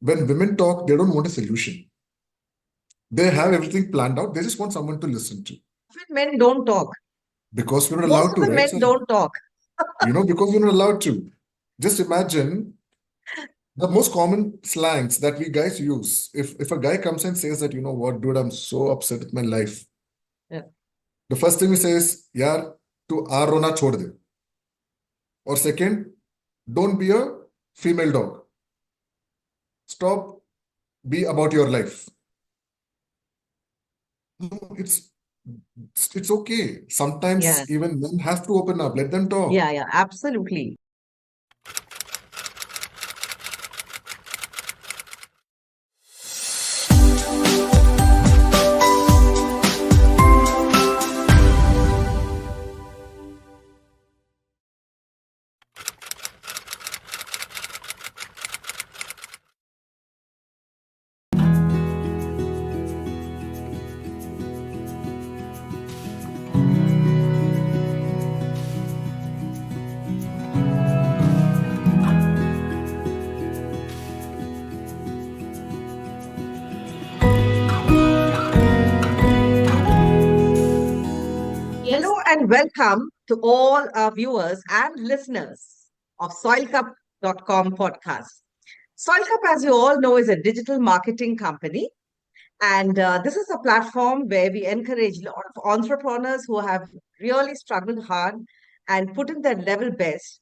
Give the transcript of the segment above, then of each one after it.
when women talk, they don't want a solution. They have everything planned out. They just want someone to listen to. Men don't talk. Because we're not Most allowed of to, the right? men So, don't talk. because we're not allowed to. Just imagine the most common slangs that we guys use. If a guy comes and says that, you know what, dude, I'm so upset with my life. Yeah. The first thing we say is, yaar, tu aar rona chhod de. Or second, don't be a female dog. Stop, be about your life. No, it's okay. Sometimes Yeah, even men have to open up. Let them talk. yeah, absolutely. Hello and welcome to all our viewers and listeners of SoilCup.com podcast. SoilCup, as you all know, is a digital marketing company. And this is a platform where we encourage a lot of entrepreneurs who have really struggled hard and put in their level best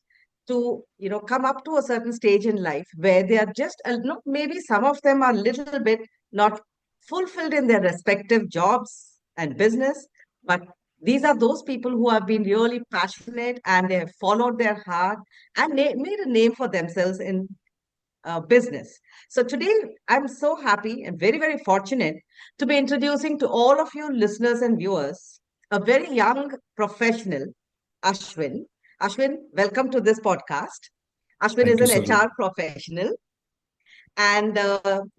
to, come up to a certain stage in life where they are just, maybe some of them are a little bit not fulfilled in their respective jobs and business, but these are those people who have been really passionate and they have followed their heart and made a name for themselves in business. So today, I'm so happy and very, very fortunate to be introducing to all of you listeners and viewers a very young professional, Ashwin. Ashwin, welcome to this podcast. Ashwin Thank is you, an Sarla. HR professional, and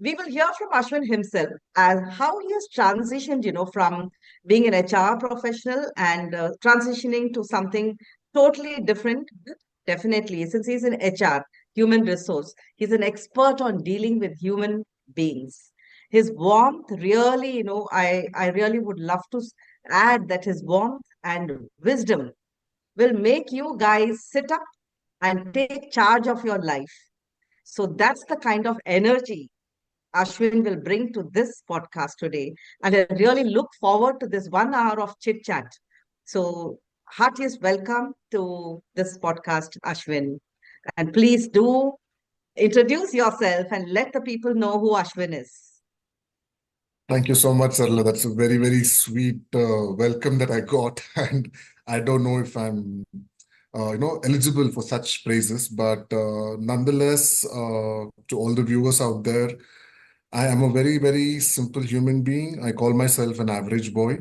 we will hear from Ashwin himself as how he has transitioned, from being an HR professional and transitioning to something totally different. Definitely, since he's an HR, human resource, he's an expert on dealing with human beings. His warmth really, I really would love to add that his warmth and wisdom will make you guys sit up and take charge of your life. So that's the kind of energy Ashwin will bring to this podcast today. And I really look forward to this 1 hour of chit chat. So, heartiest welcome to this podcast, Ashwin. And please do introduce yourself and let the people know who Ashwin is. Thank you so much, Sarla. That's a very, very sweet welcome that I got. And I don't know if I'm, eligible for such praises, but nonetheless, to all the viewers out there, I am a very, very simple human being. I call myself an average boy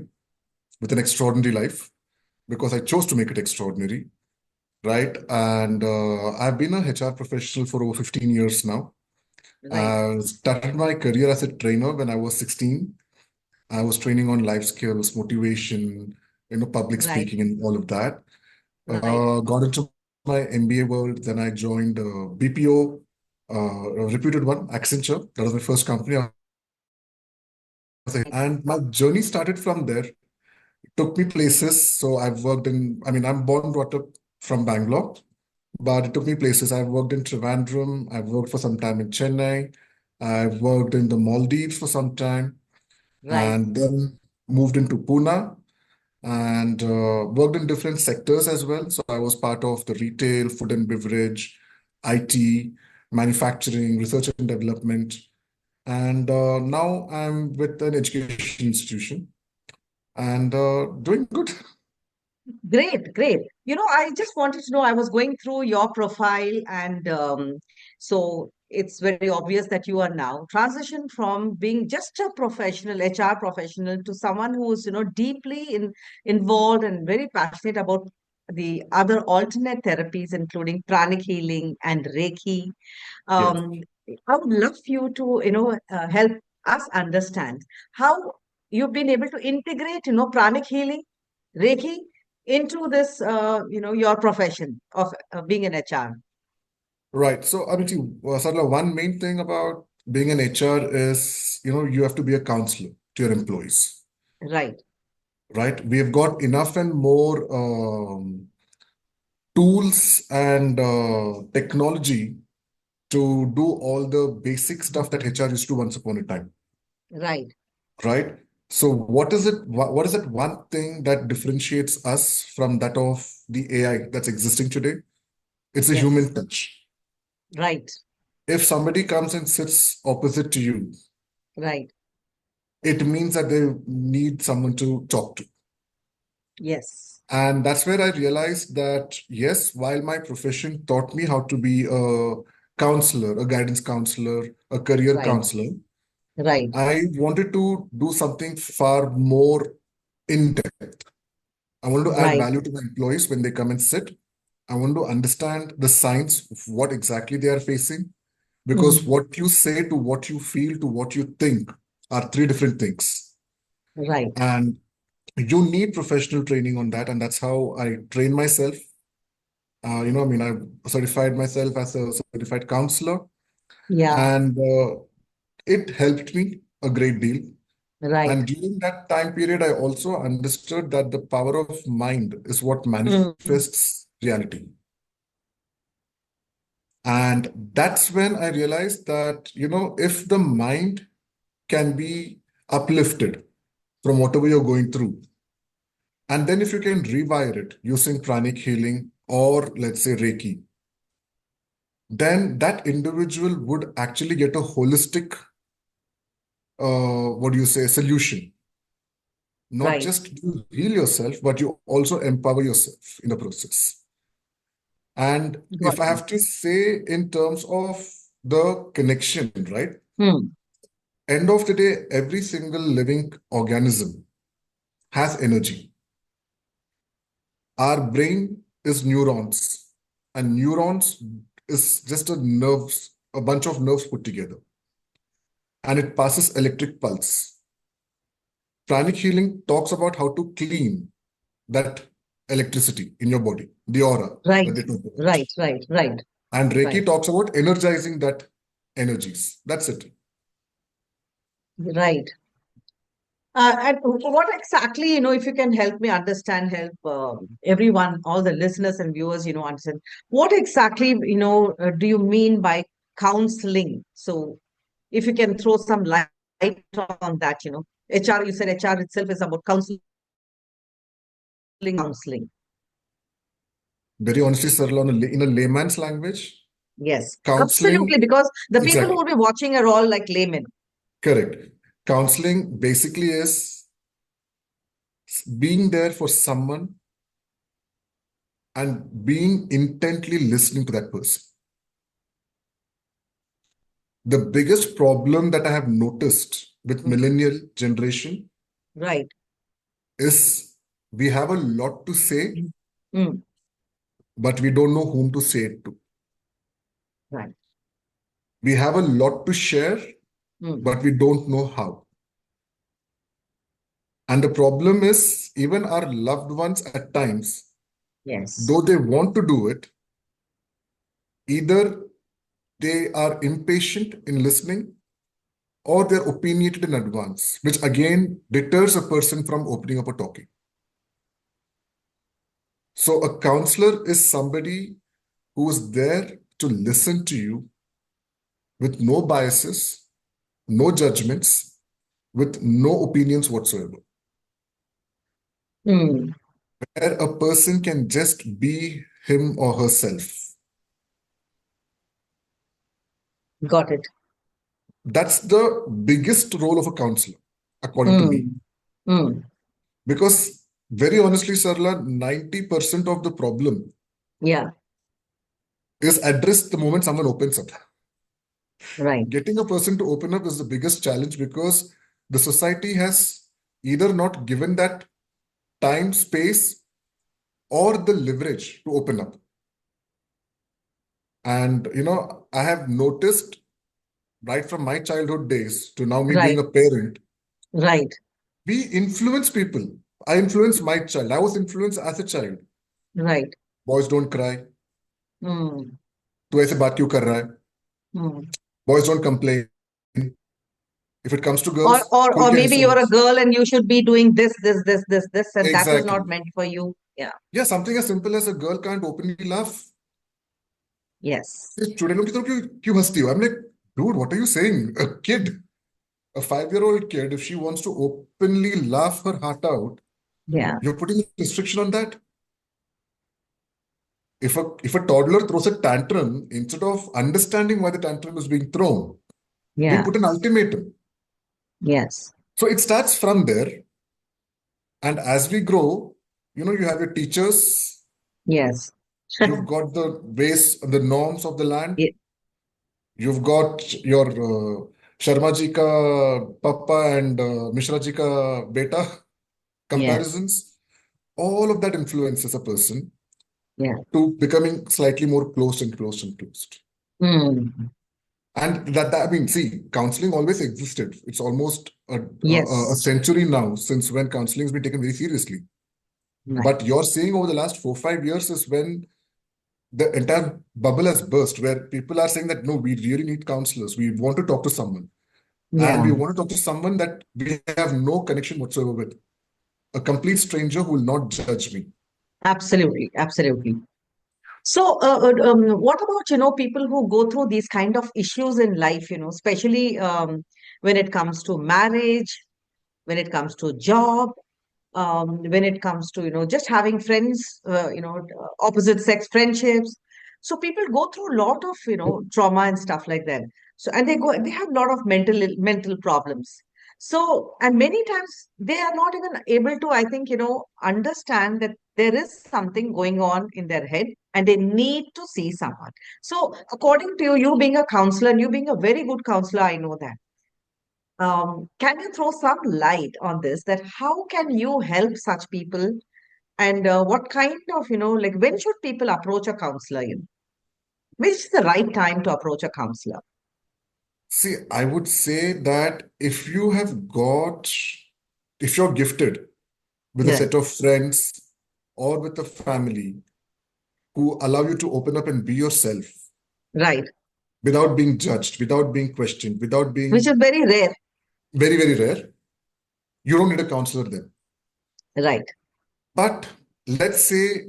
with an extraordinary life because I chose to make it extraordinary, right? And I've been a HR professional for over 15 years now. Right, I started my career as a trainer when I was 16. I was training on life skills, motivation, public right, speaking, and all of that. right, Got into my MBA world. Then I joined BPO, a reputed one, Accenture. That was my first company. And my journey started from there. Took me places. So I've worked in, I mean, I'm born and brought up from Bangalore, but it took me places. I've worked in Trivandrum. I've worked for some time in Chennai. I've worked in the Maldives for some time, right. and then moved into Pune and worked in different sectors as well. So I was part of the retail, food and beverage, IT, manufacturing, research and development. And now I'm with an education institution and doing good. Great, great. I just wanted to know, I was going through your profile, and so it's very obvious that you are now transitioned from being just a professional, HR professional, to someone who's, deeply involved and very passionate about the other alternate therapies, including pranic healing and Reiki. Yes. Um, I would love you to, help us understand how you've been able to integrate, pranic healing, Reiki into this, your profession of being an HR. Right. So, I mean, see, Sarla, one main thing about being an HR is, you have to be a counselor to your employees, Right. right? We have got enough and more tools and technology to do all the basic stuff that HR used to once upon a time, Right. right? So what is it? What is that one thing that differentiates us from that of the AI that's existing today? It's a Yes. human touch. Right. If somebody comes and sits opposite to you, Right. it means that they need someone to talk to. Yes. And that's where I realized that, yes, while my profession taught me how to be a counselor, a guidance counselor, a career Right. counselor, Right. I wanted to do something far more in depth. I wanted to add Right. value to my employees when they come and sit. I want to understand the science of what exactly they are facing, because Mm. what you say to what you feel to what you think are three different things. Right. And you need professional training on that. And that's how I train myself. I mean, I certified myself as a certified counselor, Yeah. and it helped me a great deal. Right. And during that time period, I also understood that the power of mind is what Mm. manifests reality. And that's when I realized that, if the mind can be uplifted from whatever you're going through, and then if you can rewire it using pranic healing or let's say Reiki, then that individual would actually get a holistic, what do you say, solution. Not Right. just you heal yourself, but you also empower yourself in the process. And Got if I it. have to say in terms of the connection, right? Hmm. End of the day, every single living organism has energy. Our brain is neurons, and neurons is just a bunch of nerves put together, and it passes electric pulse. Pranic healing talks about how to clean that electricity in your body, the aura that Right. they talk about. Right. Right. Right. And Reiki Right. talks about energizing that energies. That's it. Right. And what exactly, if you can help me understand, help everyone, all the listeners and viewers, understand what exactly, do you mean by counseling? So if you can throw some light on that, HR, you said HR itself is about counseling. Very honestly, Sarla, in a layman's language, Yes, absolutely. counseling, Because the people who exactly, will be watching are all like laymen. correct. Counseling basically is being there for someone and being intently listening to that person. The biggest problem that I have noticed with Mm. millennial generation Right. is we have a lot to say, Mm. Mm. but we don't know whom to say it to. Right. We have a lot to share, Mm. but we don't know how. And the problem is, even our loved ones at times, Yes. though they want to do it, either they are impatient in listening or they're opinionated in advance, which again deters a person from opening up or talking. So, a counselor is somebody who is there to listen to you with no biases, no judgments, with no opinions whatsoever. Mm. Where a person can just be him or herself. Got it. That's the biggest role of a counselor, according to me. Mm. Mm. Because very honestly, Sarla, 90% of the problem Yeah. is addressed the moment someone opens up. Right. Getting a person to open up is the biggest challenge because the society has either not given that time, space, or the leverage to open up. And, I have noticed right from my childhood days to now me being Right. a parent, Right. we influence people. I influenced my child. I was influenced as a child. Right. Boys don't cry. Mm. तू ऐसे बात क्यों कर रहा है? Mm. Boys don't complain. If it comes to Or girls, or khul or ke maybe hisso you're mein. a girl and you should be doing this, and that is not Exactly. meant for you. Yeah. Yeah, something as simple as a girl can't openly laugh. Yes. "ये चुड़ैलों की तरह क्यों हंसती हो?" I'm like, dude, what are you saying? A kid, a 5-year-old kid, if she wants to openly laugh her heart out, Yeah. you're putting a restriction on that. If a toddler throws a tantrum, instead of understanding why the tantrum is being thrown, we Yeah. put an ultimatum. Yes. So it starts from there. And as we grow, you have your teachers, Yes. you've got the ways, the norms of the land, Ye- you've got your Sharma ji ka papa and Mishra ji ka beta Yes. comparisons. All of that influences a person Yeah. to becoming slightly more closed and closed and closed. Mm. And I mean, see, counseling always existed. It's almost a Yes. century now since when counseling has been taken very seriously. Right. But you're seeing over the last 4-5 years is when the entire bubble has burst, where people are saying that no, we really need counselors. We want to talk to someone. And Yeah. we want to talk to someone that we have no connection whatsoever with. A complete stranger who will not judge me. Absolutely. Absolutely. So, what about, people who go through these kind of issues in life, especially when it comes to marriage, when it comes to job, when it comes to, just having friends, opposite sex friendships. So people go through a lot of, trauma and stuff like that. So, and they have a lot of mental problems. So, and many times they are not even able to, I think, understand that there is something going on in their head and they need to see someone. So, according to you, you being a counselor, and you being a very good counselor, I know that. Can you throw some light on this, that how can you help such people, and what kind of, like when should people approach a counselor? Which is the right time to approach a counselor? See, I would say that if you're gifted with a Yeah, set of friends or with a family who allow you to open up and be yourself right. without being judged, without being questioned, without Which being is very rare. very, very rare, you don't need a counselor then. Right. But let's say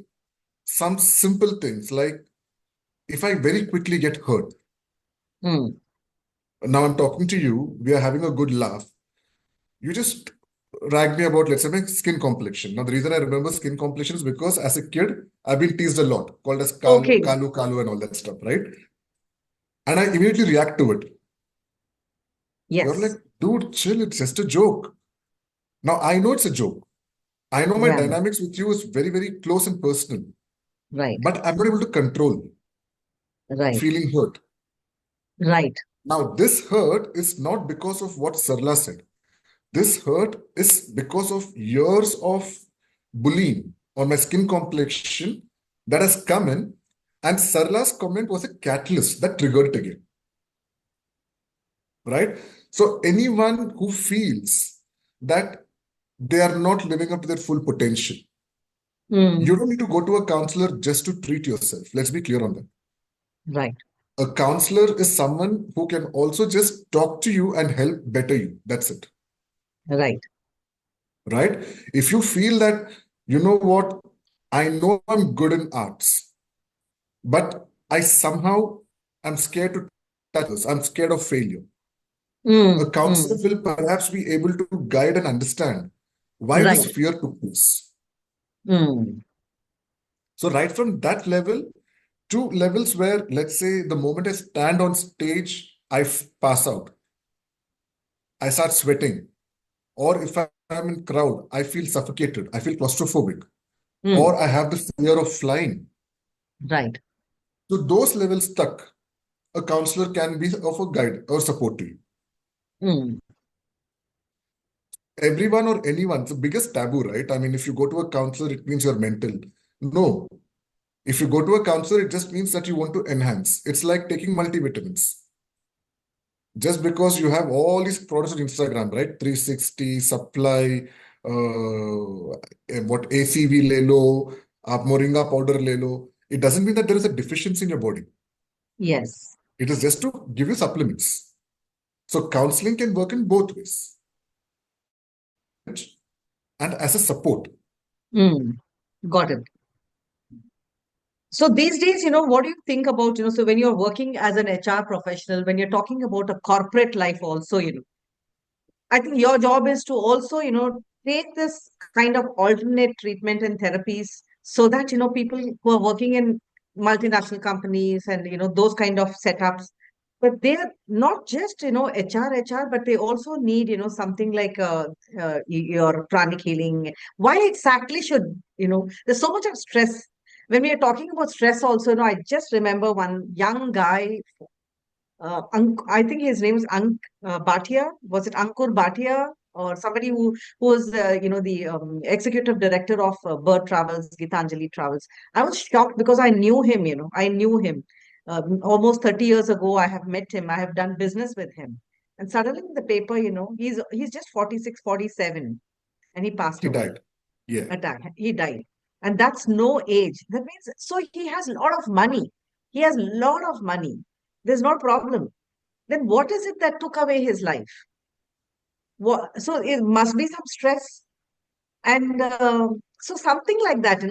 some simple things like if I very quickly get hurt, Hmm. now I'm talking to you, we are having a good laugh. You just rag me about, let's say, my skin complexion. Now, the reason I remember skin complexion is because as a kid, I've been teased a lot, called as Okay. kalu, and all that stuff, right? And I immediately react to it. You're like, Yes. dude, chill, it's just a joke. Now, I know it's a joke. I know my Yeah. dynamics with you is very, very close and personal, Right. but I'm not able to control Right. feeling hurt. Right. Now, this hurt is not because of what Sarla said. This hurt is because of years of bullying on my skin complexion that has come in, and Sarla's comment was a catalyst that triggered it again, right? So anyone who feels that they are not living up to their full potential, you Hmm. don't need to go to a counselor just to treat yourself. Let's be clear on that. Right. A counselor is someone who can also just talk to you and help better you. That's it, Right. right? If you feel that, you know what, I know I'm good in arts, but I somehow am scared to touch this. I'm scared of failure. A Hmm. counselor Hmm. will perhaps be able to guide and understand why this Right. fear took place. Hmm. So, right from that level to levels where, let's say, the moment I stand on stage, pass out, I start sweating, or if I'm in crowd, I feel suffocated, I feel claustrophobic, or Hmm. I have the fear of flying. Right. So those levels stuck, a counselor can be of a guide or support to you. Hmm. Everyone or anyone, it's the biggest taboo, right? I mean, if you go to a counselor, it means you're mental. No. If you go to a counselor, it just means that you want to enhance. It's like taking multivitamins. Just because you have all these products on Instagram, right? 360, supply, what ACV le lo, aap moringa powder le lo. It doesn't mean that there is a deficiency in your body. Yes. It is just to give you supplements. So counseling can work in both ways and as a support. Got it. So these days, what do you think about, so when you're working as an HR professional, when you're talking about a corporate life also, I think your job is to also, take this kind of alternate treatment and therapies so that, people who are working in multinational companies and, those kind of setups, but they're not just, HR, but they also need, something like your pranic healing. Why exactly should, there's so much of stress. When we are talking about stress also, I just remember one young guy I think his name is Bhatia. Was it Ankur Bhatia or somebody who was the executive director of Bird Travels, Gitanjali Travels? I was shocked because I knew him. I knew him almost 30 years ago. I have met him. I have done business with him. And suddenly in the paper, he's just 46, 47, and he passed He away. died. Yeah. Attack. He died, and that's no age. That means so he has a lot of money. He has a lot of money. There's no problem. Then what is it that took away his life? So it must be some stress. And so something like that,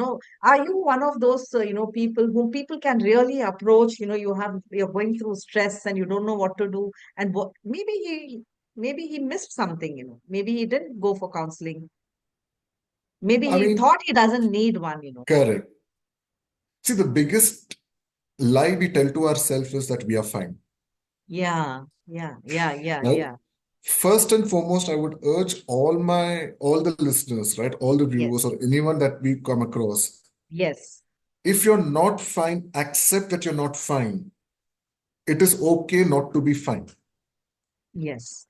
are you one of those, people whom people can really approach, you're going through stress and you don't know what to do. And maybe he missed something, maybe he didn't go for counseling. Maybe I he mean, thought he doesn't need one. correct. See, the biggest lie we tell to ourselves is that we are fine, Yeah, yeah, yeah, yeah, right? yeah. First and foremost, I would urge all the listeners, right, all the viewers Yes, or anyone that we come across, yes, if you're not fine, accept that you're not fine. It is okay not to be fine, yes.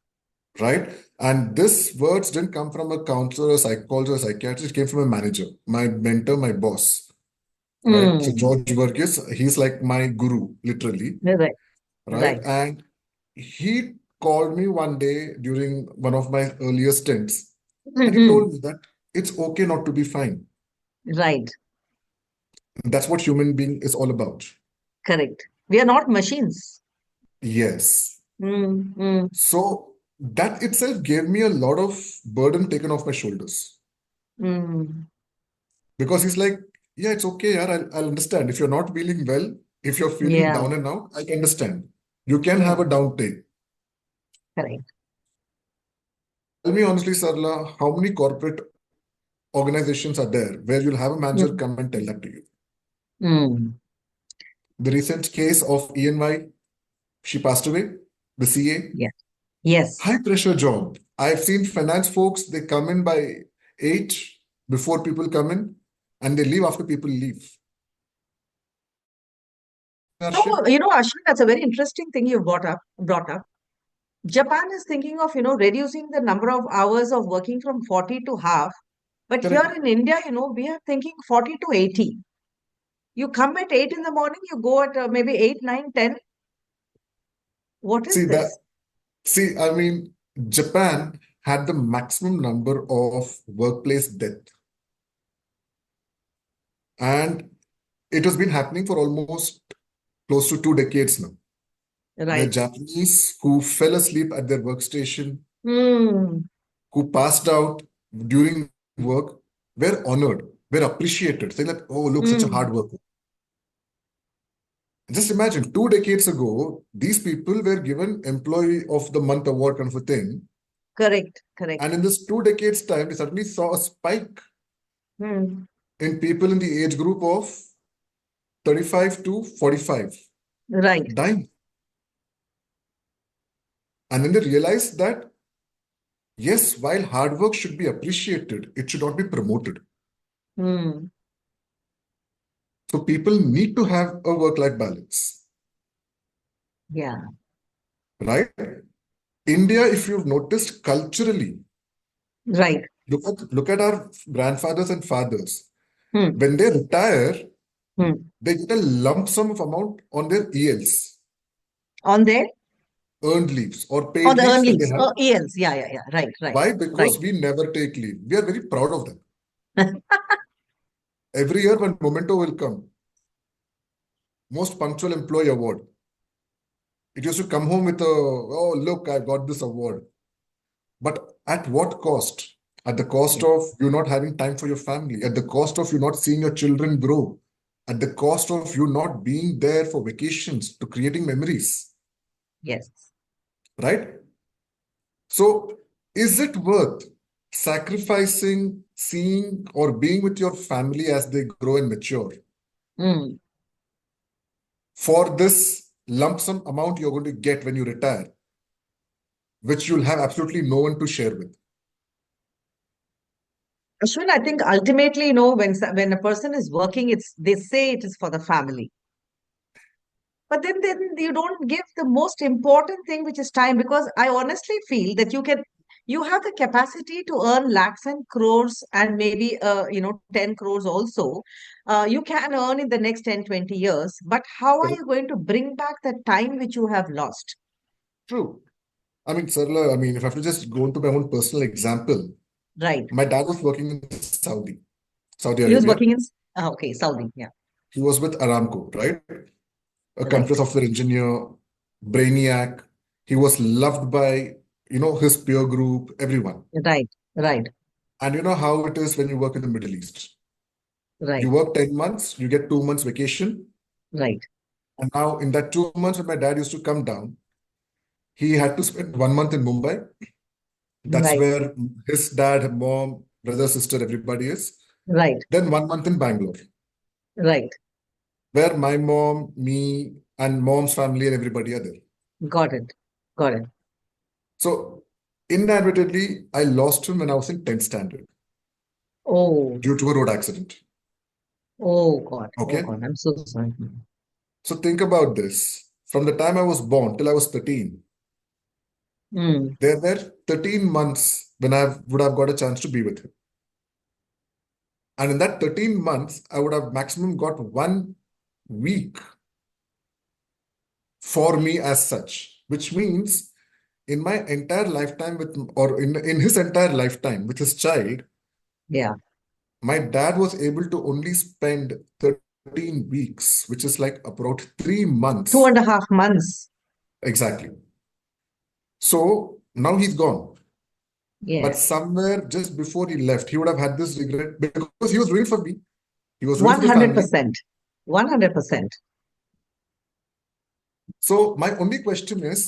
right? And this words didn't come from a counselor, a psychologist, a psychiatrist. It came from a manager, my mentor, my boss, right? So Mm, George Burgess, he's like my guru, literally, right, right? right. And he called me one day during one of my earlier stints, and he Mhm. told me that it's okay not to be fine. Right, And that's what human being is all about. correct. We are not machines. Yes. Mm, mm, So that itself gave me a lot of burden taken off my shoulders mm. because he's like, yeah, it's okay, yaar, I'll understand. If you're not feeling well, if you're feeling Yeah, down and out, I can understand. You can yeah, have a down day. correct. Tell me honestly, Sarla, how many corporate organizations are there where you'll have a manager Mm, come and tell that to you? mm. The recent case of ENY, she passed away, the CA, Yeah, yes. high pressure job. I've seen finance folks, they come in by 8 before people come in and they leave after people leave. So, Ashwin? Ashwin, that's a very interesting thing you brought up. Japan is thinking of, reducing the number of hours of working from 40 to half. But here Correct. in India, we are thinking 40 to 80. You come at 8 in the morning, you go at maybe 8, 9, 10. What is See that, this? I mean, Japan had the maximum number of workplace death, and it has been happening for almost close to 2 decades now. The Right. Japanese who fell asleep at their workstation, Hmm. who passed out during work, were honored, were appreciated, saying that, oh, look, such a Hmm. hard worker. Just imagine, 2 decades ago, these people were given Employee of the Month award kind of a thing. Correct. Correct. And in this 2 decades time, we suddenly saw a spike Hmm. in people in the age group of 35 to 45 Right. dying. And then they realized that, yes, while hard work should be appreciated, it should not be promoted. Hmm. So people need to have a work-life balance, Yeah. right? India, if you've noticed culturally, Right. look at our grandfathers and fathers. Hmm. When they retire, Hmm. they get a lump sum of amount on their ELs, On there? earned leaves or On paid the earn leaves that they leaves. have. Oh, ELs. Yeah, yeah, yeah. Right, right, Why? right. Because we never take leave. We are very proud of that. Every year, one memento will come. Most punctual employee award. It used to come home with a, oh, look, I got this award. But at what cost? At the cost Yes. of you not having time for your family, at the cost of you not seeing your children grow, at the cost of you not being there for vacations to creating memories, Yes. right? So, is it worth sacrificing seeing or being with your family as they grow and mature Mm. for this lump sum amount you're going to get when you retire, which you'll have absolutely no one to share with? Ashwin, I think ultimately, when a person is working, they say it is for the family. But then you don't give the most important thing, which is time, because I honestly feel that you have the capacity to earn lakhs and crores and maybe 10 crores also. You can earn in the next 10, 20 years. But how are you going to bring back the time which you have lost? True. I mean, Sarla, I mean, if I have to just go into my own personal example, Right. my dad was working in Saudi He was Arabia. working in, okay, Saudi. Yeah. He was with Aramco, right? A computer Right. software engineer, brainiac. He was loved by, his peer group, everyone. Right. Right. And you know how it is when you work in the Middle East. You Right. work 10 months, you get 2 months vacation. Right. And now in that 2 months when my dad used to come down, he had to spend 1 month in Mumbai. That's Right. where his dad, mom, brother, sister, everybody is. Right. Then 1 month in Bangalore, Right. where my mom, me, and mom's family and everybody are there. Got it. Got it. So inadvertently, I lost him when I was in 10th standard Oh, due to a road accident. oh God. Oh Okay. God. I'm so sorry. So think about this. From the time I was born till I was 13, Mm. there were 13 months when I would have got a chance to be with him. And in that 13 months, I would have maximum got 1 week for me as such, which means in my entire lifetime or in his entire lifetime with his child, Yeah. my dad was able to only spend 13 weeks, which is like about 3 months. Two and a half months. Exactly. So now he's gone. But Yes. somewhere just before he left, he would have had this regret because he was doing for me. He was doing for the family. 100%. 100%. So my only question is,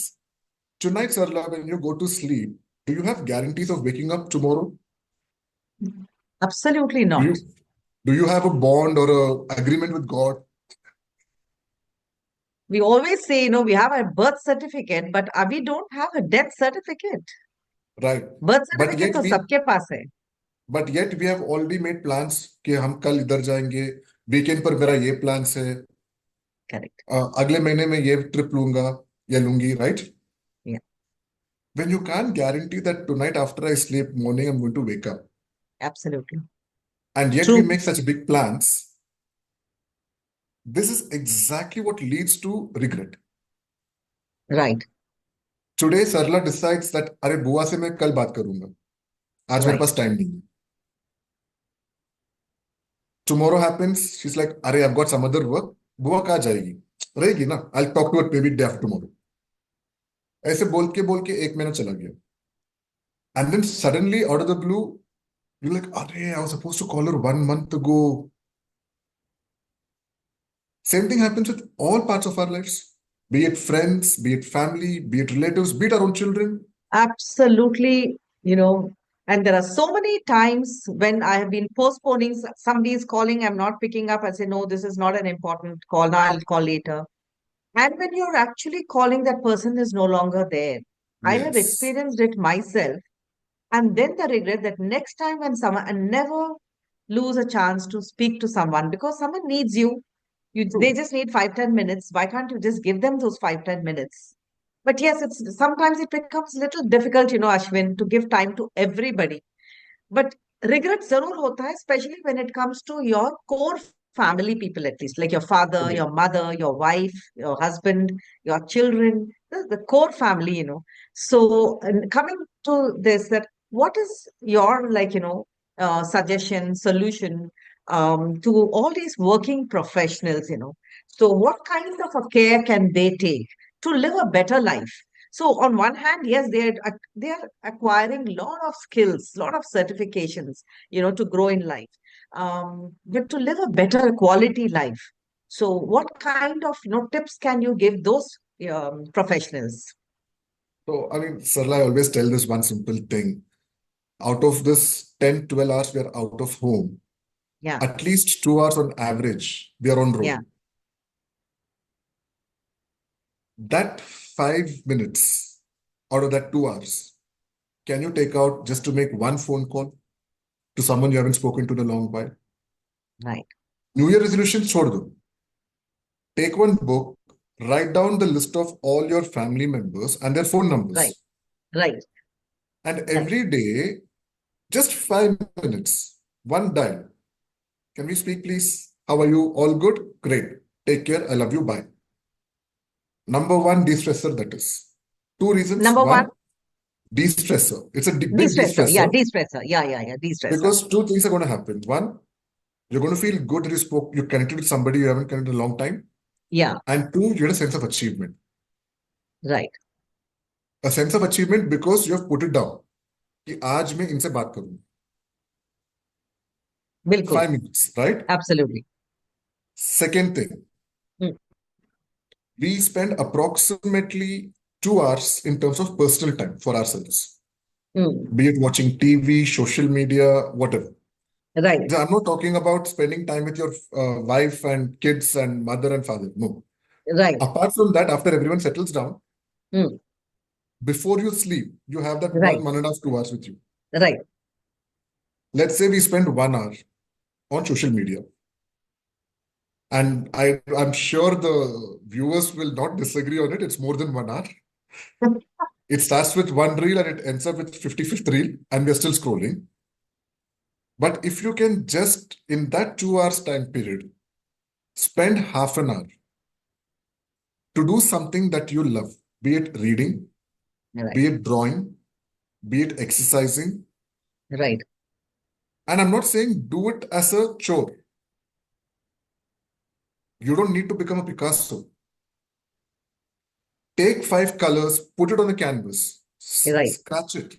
tonight, Sarla, when you go to sleep, do you have guarantees of waking up tomorrow? Absolutely Do not. you do you have a bond or a agreement with God? We always say, we have a birth certificate, but we don't have a death certificate. Right. Birth But certificate yet तो we सबके पास है. but yet we have already made plans कि हम कल इधर जाएंगे, weekend पर मेरा ये प्लान्स है, Correct. अगले महीने में ये ट्रिप लूंगा या लूंगी, right? Yeah. When you can't guarantee that tonight after I sleep, morning I'm going to wake up, Absolutely. and yet we True. make such big plans, this is exactly what leads to regret. Right. Today, Sarla decides that अरे बुआ से मैं कल बात करूंगा, आज मेरे Right. पास time नहीं है. Tomorrow happens, she's like, अरे I've got some other work. बुआ कहाँ जाएगी? रहेगी ना? I'll talk to her maybe day after tomorrow. ऐसे बोल के 1 महीना चला गया. And then suddenly, out of the blue, you're like, अरे I was supposed to call her 1 month ago. Same thing happens with all parts of our lives, be it friends, be it family, be it relatives, be it our own children. Absolutely, and there are so many times when I have been postponing, somebody is calling, I'm not picking up. I say, no, this is not an important call. Now I'll call later. And when you're actually calling, that person is no longer there. I have Yes. experienced it myself. And then the regret that next time when someone, and never lose a chance to speak to someone because someone needs you. They True. just need 5, 10 minutes. Why can't you just give them those 5, 10 minutes? But yes, it's sometimes it becomes a little difficult, Ashwin, to give time to everybody. But regret zarur hota hai, especially when it comes to your core family people, at least like your father, Agree. your mother, your wife, your husband, your children, the core family, So, and coming to this, that what is your suggestion, solution to all these working professionals, So, what kind of a care can they take to live a better life. So on one hand, yes, they are acquiring a lot of skills, lot of certifications, to grow in life, but to live a better quality life. So what kind of tips can you give those professionals? So, I mean, Sarla, I always tell this one simple thing. Out of this 10, 12 hours we are out of home, Yeah, at least 2 hours on average, we are on yeah, road. That 5 minutes out of that 2 hours, can you take out just to make one phone call to someone you haven't spoken to in a long while? right, New Year resolution, chhod do. Take one book, write down the list of all your family members and their phone right, numbers. right, And right. every day, just 5 minutes, one dial. Can we speak, please? How are you? All good? Great. Take care. I love you. Bye. Number one, de-stressor that is. Two reasons. Number one, One, de-stressor. It's a big de-stressor. Yeah, de-stressor de-stressor. Yeah, de-stressor. because two things are going to happen. One, you're going to feel good that you connected with somebody you haven't connected in a long time. Yeah, And two, you get a sense of achievement. right. A sense of achievement because you have put it down. कि आज मैं इनसे बात करूं. Bilkul. 5 minutes, right? Absolutely. Second thing, Mm, we spend approximately 2 hours in terms of personal time for ourselves, mm. be it watching TV, social media, whatever. Right, I'm not talking about spending time with your wife and kids and mother and father. No. right. Apart from that, after everyone settles down, Mm, before you sleep, you have that right, 1.5, 2 hours with you. right. Let's say we spend 1 hour on social media. And I'm sure the viewers will not disagree on it. It's more than 1 hour. It starts with one reel and it ends up with 55th reel, and we're still scrolling. But if you can just, in that 2 hours time period, spend half an hour to do something that you love, be it reading, Right, be it drawing, be it exercising. right. And I'm not saying do it as a chore. You don't need to become a Picasso. Take 5 colors, put it on a canvas, Right. scratch it,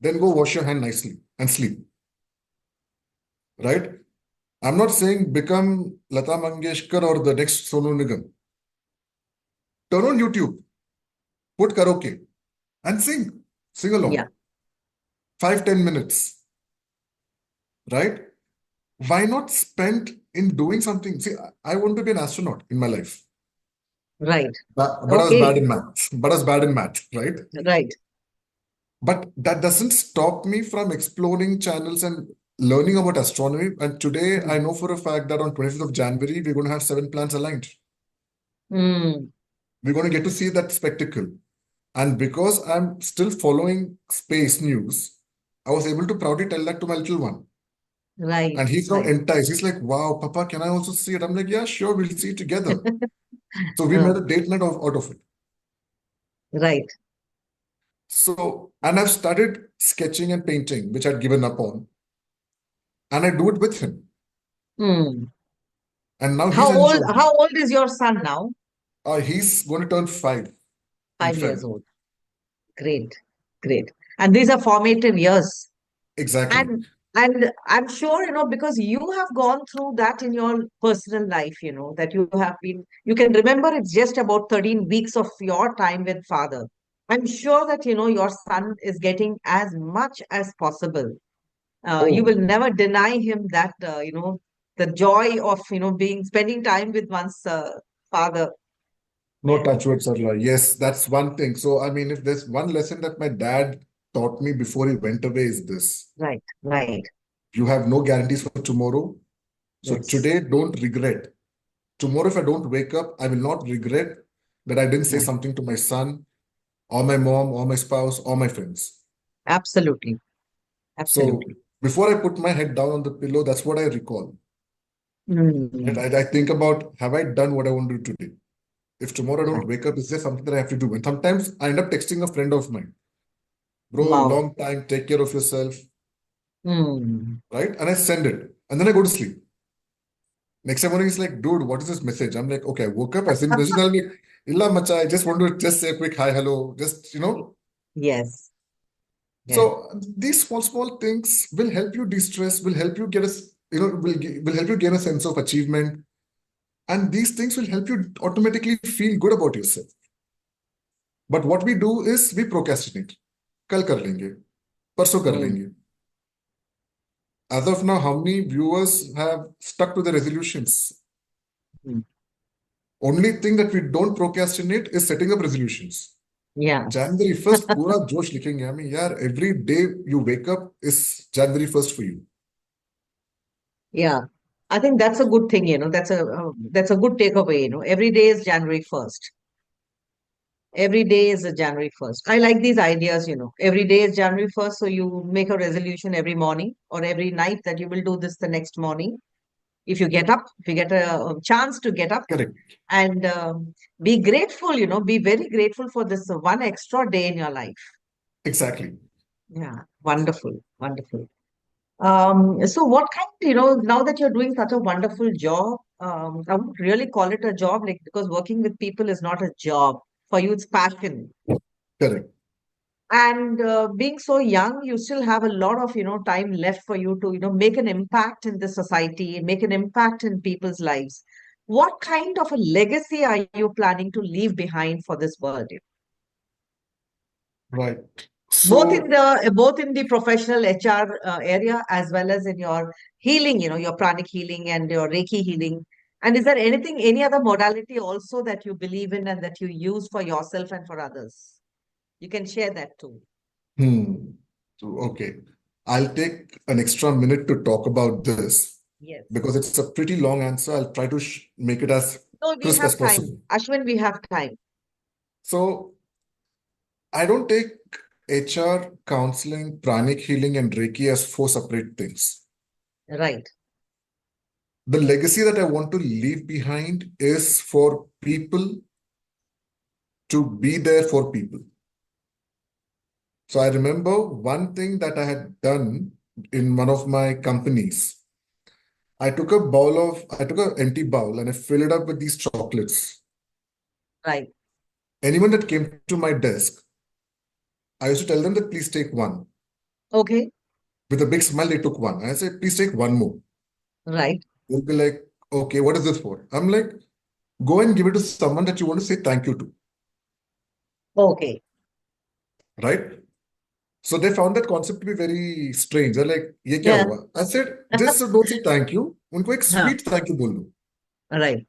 then go wash your hand nicely and sleep. Right? I'm not saying become Lata Mangeshkar or the next Sonu Nigam. Turn on YouTube, put karaoke, and sing. Sing Yeah, along. 5, 10 minutes. Right? Why not spend in doing something? See, I want to be an astronaut in my life. right. But I was bad Okay, in math. But I was bad in math, right? right. But that doesn't stop me from exploring channels and learning about astronomy. And today I Mm, know for a fact that on 25th of January, we're going to have 7 planets aligned. mm, We're going to get to see that spectacle. And because I'm still following space news, I was able to proudly tell that to my little one. right, And he's now right. enticed. He's like, wow, Papa, can I also see it? I'm like, yeah, sure, we'll see it together. So we made Uh, a date night out of it. right. So, and I've started sketching and painting, which I'd given up on. And I do it with him. Mm. And now he's How old, enjoying it. how old is your son now? He's going to turn 5 in 5 years Feb. old. Great, great. And these are formative years. Exactly. And I'm sure, because you have gone through that in your personal life, that you can remember it's just about 13 weeks of your time with father. I'm sure that, your son is getting as much as possible. You Oh, will never deny him that, the joy of, spending time with one's father. no touch wood, Sarla. Yes, that's one thing. So, I mean, if there's one lesson that my dad taught me before he went away is this. Right, right. You have no guarantees for tomorrow. So Yes. today, don't regret. Tomorrow, if I don't wake up, I will not regret that I didn't say Right. something to my son or my mom or my spouse or my friends. Absolutely. So Absolutely. before I put my head down on the pillow, that's what I recall. Right? Mm. I think about, have I done what I want to do today? If tomorrow I don't Right. wake up, is there something that I have to do? And sometimes I end up texting a friend of mine, bro, Wow. long time, take care of yourself, Mm. right? And I send it. And then I go to sleep. Next morning, he's like, dude, what is this message? I'm like, okay, I woke up, I sent message. And I'm like, Illa macha, I just want to just say a quick hi, hello, just. Yes, yes. So these small things will help you de-stress, will help you get will help you gain a sense of achievement. And these things will help you automatically feel good about yourself. But what we do is we procrastinate. कल कर लेंगे, परसों कर Mm, लेंगे. As of now, how many viewers have stuck to the resolutions? mm. Only thing that we don't procrastinate is setting up resolutions. Yeah. January 1st, पूरा जोश लिखेंगे हमें यार. Every day you wake up is January 1st for you. Yeah. I think that's a good thing, that's a good takeaway, Every day is January 1st. Every day is a January 1st. I like these ideas, Every day is January 1st, so you make a resolution every morning or every night that you will do this the next morning. If you get up, if you get a chance to get up Correct. and be grateful, be very grateful for this one extra day in your life. Exactly. Yeah, wonderful, wonderful. So what kind, now that you're doing such a wonderful job, I would really call it a job, like because working with people is not a job. For you, it's passion. Correct. And being so young, you still have a lot of, time left for you to, make an impact in the society, make an impact in people's lives. What kind of a legacy are you planning to leave behind for this world? Right. Both in So, the professional HR area as well as in your healing, your pranic healing and your Reiki healing. And is there any other modality also that you believe in and that you use for yourself and for others? You can share that too. hmm. Okay. I'll take an extra minute to talk about this Yes. because it's a pretty long answer. I'll try to make it as No, we crisp as have time. possible. Ashwin, we have time. So, I don't take HR, counseling, pranic healing, and Reiki as four separate things. Right. The legacy that I want to leave behind is for people to be there for people. So I remember one thing that I had done in one of my companies. I took an empty bowl and I filled it up with these chocolates. Right. Anyone that came to my desk, I used to tell them that please take one. Okay. With a big smile, they took one. And I said, please take one more. Right. They'll be like, okay, what is this for? I'm like, go and give it to someone that you want to say thank you to, Okay. right? So they found that concept to be very strange. They're like, ये क्या Yeah. हुआ? I said, just don't say thank you. उनको एक Huh. sweet thank you बोल दो, Right.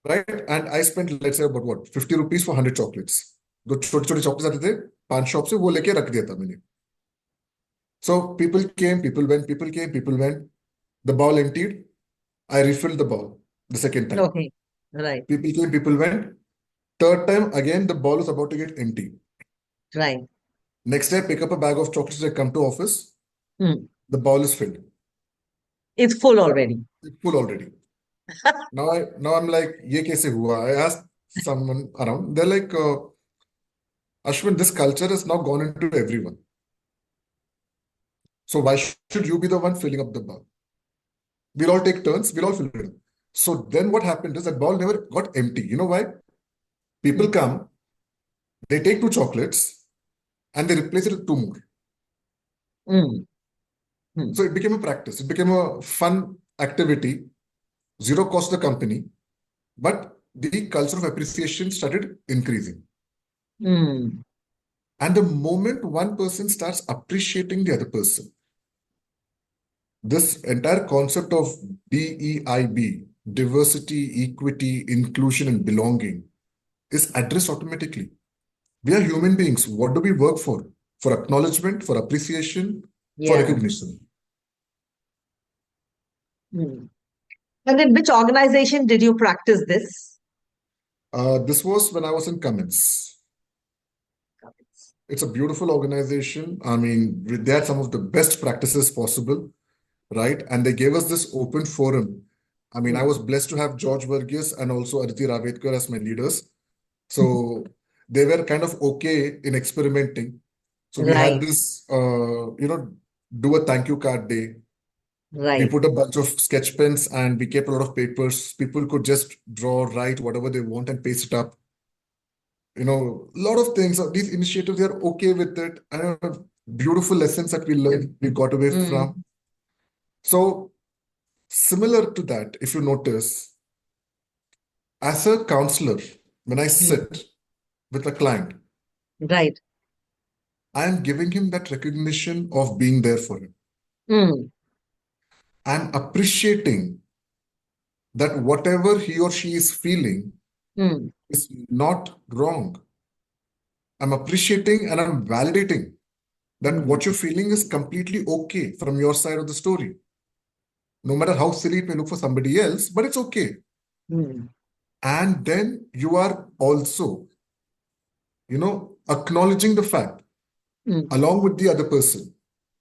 right? And I spent, let's say, about what, 50 rupees for 100 chocolates. जो छोटे छोटे chocolates आते थे, 5 शॉप से वो लेके रख दिया था मैंने. So people came, people went, people came, people went. The bowl emptied. I refilled the bowl the second time. Okay. Right. People came, people went. Third time, again, the bowl was about to get empty. Right. Next day, I pick up a bag of chocolates. I come to office. Hmm. The bowl is filled. It's full already. It's full already. Now I'm like, ये कैसे हुआ? I asked someone around. They're like, Ashwin, this culture has now gone into everyone. So why should you be the one filling up the bowl? We'll all take turns. We'll all fill it up. So then what happened is that bowl never got empty. You know why? People Hmm. come, they take two chocolates, and they replace it with two more. Hmm. Hmm. So it became a practice. It became a fun activity, zero cost to the company, but the culture of appreciation started increasing. Hmm. And the moment one person starts appreciating the other person, this entire concept of DEIB, diversity, equity, inclusion, and belonging, is addressed automatically. We are human beings. What do we work for? For acknowledgement, for appreciation, for Yeah. recognition. Hmm. And in which organization did you practice this? This was when I was in Cummins. It's a beautiful organization. I mean, they had some of the best practices possible, right? And they gave us this open forum. I mean, I Hmm. was blessed to have George Verghese and also Aditi Ravetkar as my leaders. So they were kind of okay in experimenting. So we had Right. this, do a thank you card day. We Right. put a bunch of sketch pens and we kept a lot of papers. People could just draw, write whatever they want and paste it up. A lot of things, these initiatives, they're okay with it. And beautiful lessons that we learned, we got away from. So similar to that, if you notice, as a counselor, when I sit with a client, Right. I am giving him that recognition of being there for him. Mm. I'm appreciating that whatever he or she is feeling Mm. is not wrong. I'm appreciating and I'm validating that Mm. what you're feeling is completely okay from your side of the story. No matter how silly it may look for somebody else, but it's okay. Mm. And then you are also, acknowledging the fact Mm. along with the other person.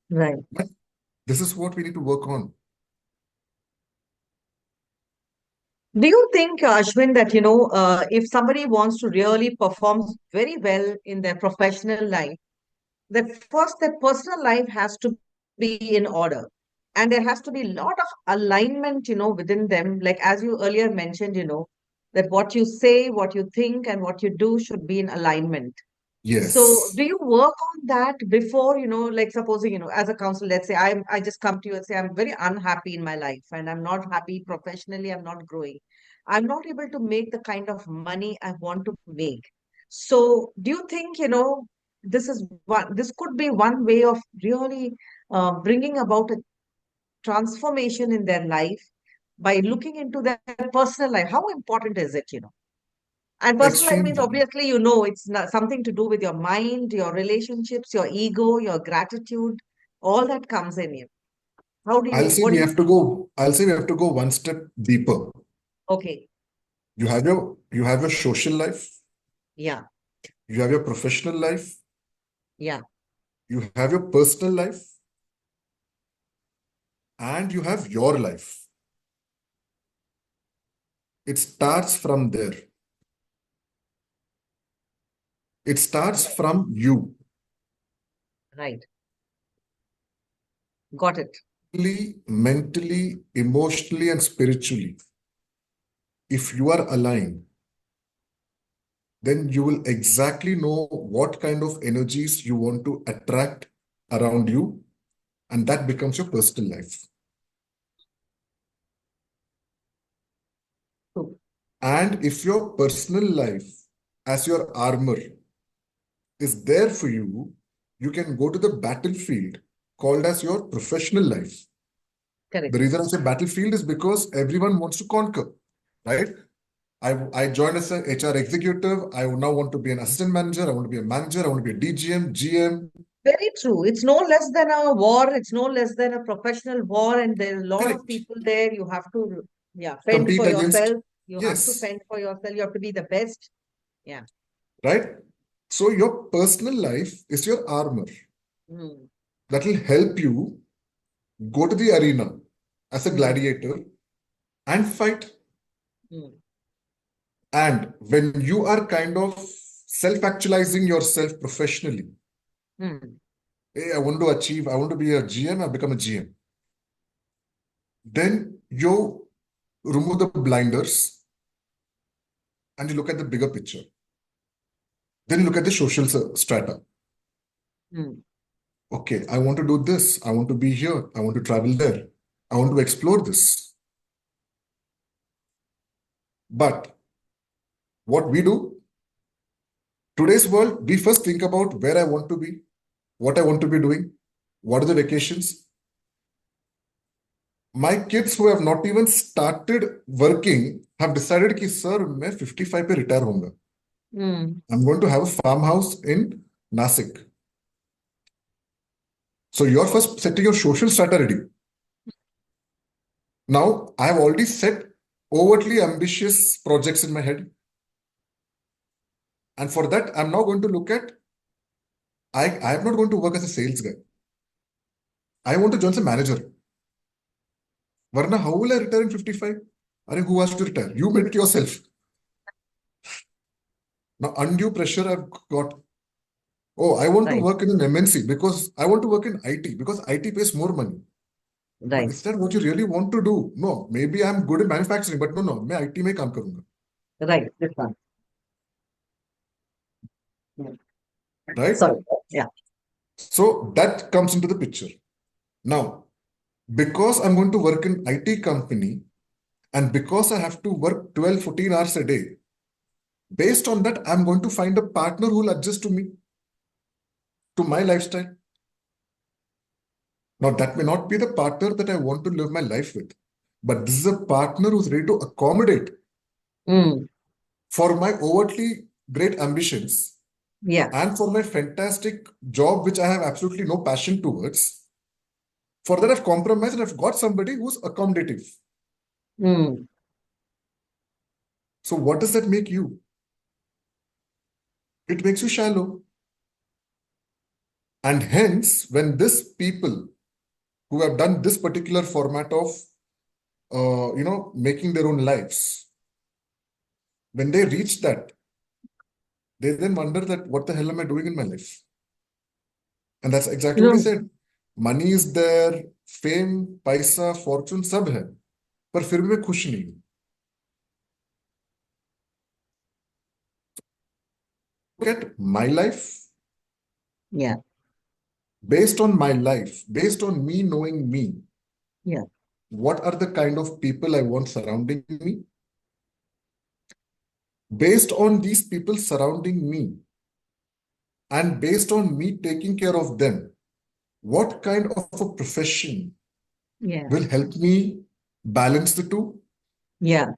Right. But this is what we need to work on. Do you think, Ashwin, that, if somebody wants to really perform very well in their professional life, that first their personal life has to be in order, and there has to be a lot of alignment, within them. Like as you earlier mentioned, that what you say, what you think, and what you do should be in alignment. So Yes. do you work on that before, like supposing, as a counselor, let's say I just come to you and say I'm very unhappy in my life and I'm not happy professionally, I'm not growing. I'm not able to make the kind of money I want to make. So do you think, this could be one way of really bringing about a transformation in their life by looking into their personal life? How important is it? And personal life means Extremely. obviously, it's not something to do with your mind, your relationships, your ego, your gratitude, all that comes in you. What do you think? I'll say we have to go one step deeper. Okay. You have your social life, Yeah. you have your professional life, Yeah. you have your personal life, and you have your life. It starts from there. It starts Right. from you. Right. Got it. Mentally, emotionally, and spiritually. If you are aligned, then you will exactly know what kind of energies you want to attract around you, and that becomes your personal life. True. And if your personal life, as your armor, is there for you, you can go to the battlefield called as your professional life. The Correct. reason I say battlefield is because everyone wants to conquer, right? I joined as an HR executive. I now want to be an assistant manager. I want to be a manager. I want to be a DGM, GM. Very true. It's no less than a war. It's no less than a professional war. And there's a lot of Correct. people there. You have to, yeah, fend Compete for against. yourself. You have to Yes, fend for yourself. You have to be the best. Yeah. right? So your personal life is your armor Mm. that will help you go to the arena as a Mm. gladiator and fight. Mm. And when you are kind of self-actualizing yourself professionally, Mm. hey, I want to be a GM, I become a GM. Then you remove the blinders and you look at the bigger picture. Then you look at the social strata. Mm. Okay, I want to do this. I want to be here. I want to travel there. I want to explore this. But what we do, today's world, we first think about where I want to be, what I want to be doing, what are the vacations. My kids who have not even started working have decided कि sir मैं 55 पे retire होऊंगा. Mm. I'm going to have a farmhouse in Nasik. So you're first setting your social strata ready. Now I have already set overtly ambitious projects in my head. And for that, I'm now going to look at I am not going to work as a sales guy. I want to join as a manager. Varna, how will I retire in 55? Are who asked to retire? You made it yourself. Now, undue pressure I've got. Oh, I want to Right. work in an MNC because I want to work in IT because IT pays more money. But Right. is that what you really want to do? No, maybe I'm good in manufacturing, but no, मैं IT में काम करूंगा. Right. This one. Yeah. right? Sorry. Yeah. So that comes into the picture. Now, because I'm going to work in IT company and because I have to work 12, 14 hours a day, based on that, I'm going to find a partner who will adjust to me, to my lifestyle. Now, that may not be the partner that I want to live my life with, but this is a partner who's ready to accommodate Mm. for my overtly great ambitions Yeah. and for my fantastic job, which I have absolutely no passion towards. For that, I've compromised and I've got somebody who's accommodative. Mm. So, what does that make you? It makes you shallow. And hence, when these people who have done this particular format of, making their own lives, when they reach that, they then wonder that what the hell am I doing in my life? And that's exactly You what he know, said. Money is there, fame, paisa, fortune, सब है, पर फिर भी मैं खुश नहीं हूँ. Look at my life, yeah. based on me knowing me, Yeah. what are the kind of people I want surrounding me? Based on these people surrounding me, and based on me taking care of them, what kind of a profession Yeah. will help me balance the two? Yeah.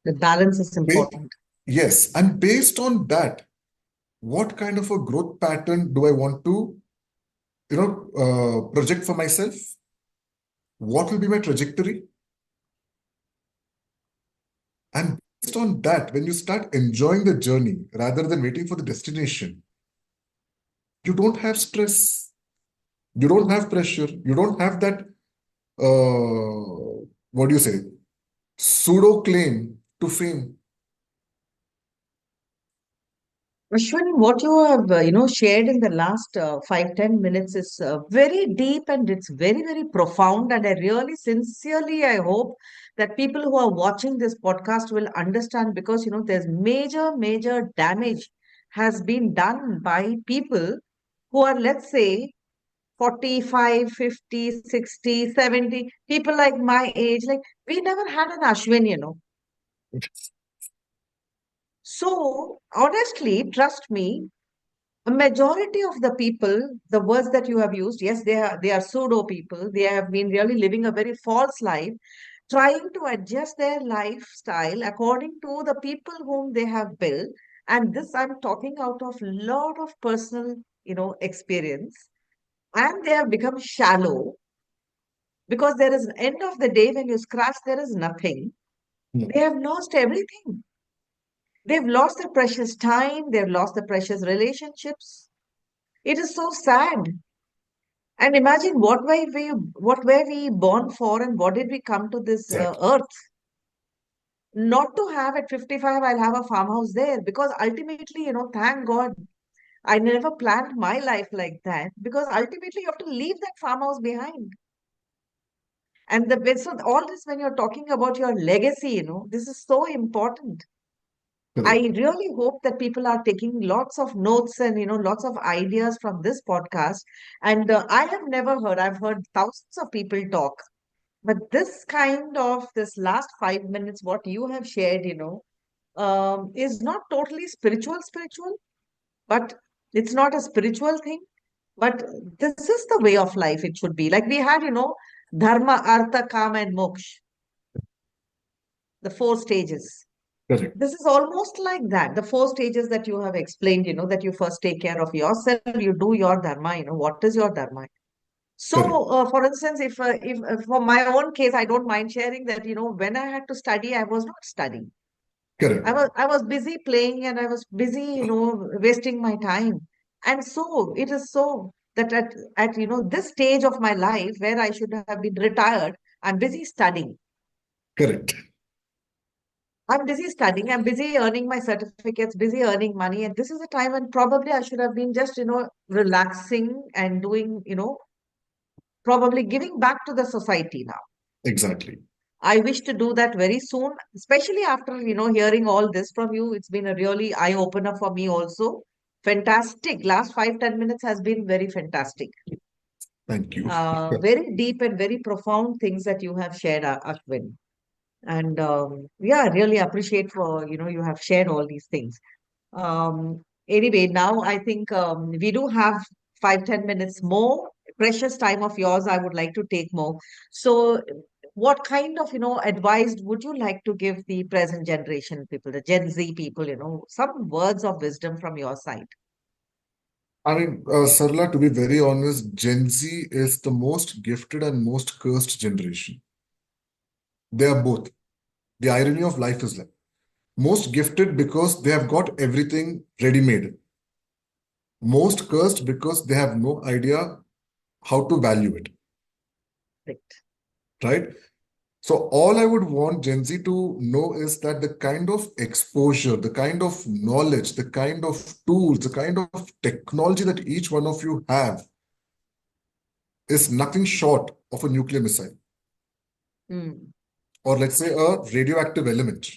The balance is Ba- important. yes, and based on that, what kind of a growth pattern do I want to, project for myself? What will be my trajectory? And based on that, when you start enjoying the journey rather than waiting for the destination, you don't have stress, you don't have pressure, you don't have that, what do you say, pseudo claim to fame. Ashwin, what you have, shared in the last 5, 10 minutes is very deep and it's very, very profound. And I really, sincerely, I hope that people who are watching this podcast will understand because, there's major, major damage has been done by people who are, let's say, 45, 50, 60, 70, people like my age. Like, we never had an Ashwin. So, honestly, trust me, a majority of the people, the words that you have used, yes, they are pseudo people. They have been really living a very false life, trying to adjust their lifestyle according to the people whom they have built. And this I'm talking out of lot of personal, experience. And they have become shallow because there is an end of the day when you scratch, there is nothing. Hmm. They have lost everything. They've lost their precious time. They've lost their precious relationships. It is so sad. And imagine what were we born for and what did we come to this Exactly. earth? Not to have at 55, I'll have a farmhouse there because ultimately, thank God, I never planned my life like that because ultimately you have to leave that farmhouse behind. And so all this when you're talking about your legacy, this is so important. I Correct. really hope that people are taking lots of notes and lots of ideas from this podcast. And I have never heard. I've heard thousands of people talk, but this last 5 minutes, what you have shared, is not totally spiritual, but it's not a spiritual thing. But this is the way of life. It should be like we had, dharma, artha, kama, and moksha, the four stages. Correct. This is almost like that. The four stages that you have explained, that you first take care of yourself, you do your dharma, what is your dharma? Correct. So, for instance, if for my own case, I don't mind sharing that, when I had to study, I was not studying. Correct. I was busy playing and I was busy, wasting my time. And so it is so that at this stage of my life where I should have been retired, I'm busy studying. Correct. I'm busy studying, I'm busy earning my certificates, busy earning money. And this is a time when probably I should have been just, relaxing and doing, probably giving back to the society now. Exactly. I wish to do that very soon, especially after, hearing all this from you. It's been a really eye opener for me also fantastic. Last 5-10 minutes has been very fantastic. Thank you. Very deep and very profound things that you have shared, Ashwin. And yeah, I really appreciate for, you have shared all these things. Anyway, now I think we do have 5-10 minutes more. Precious time of yours, I would like to take more. So, what kind of, advice would you like to give the present generation people, the Gen Z people, some words of wisdom from your side? I mean, Sarla, to be very honest, Gen Z is the most gifted and most cursed generation. They are both. The irony of life is like most gifted because they have got everything ready-made. Most cursed because they have no idea how to value it, Right. right? So all I would want Gen Z to know is that the kind of exposure, the kind of knowledge, the kind of tools, the kind of technology that each one of you have is nothing short of a nuclear missile, Mm. or let's say a radioactive element.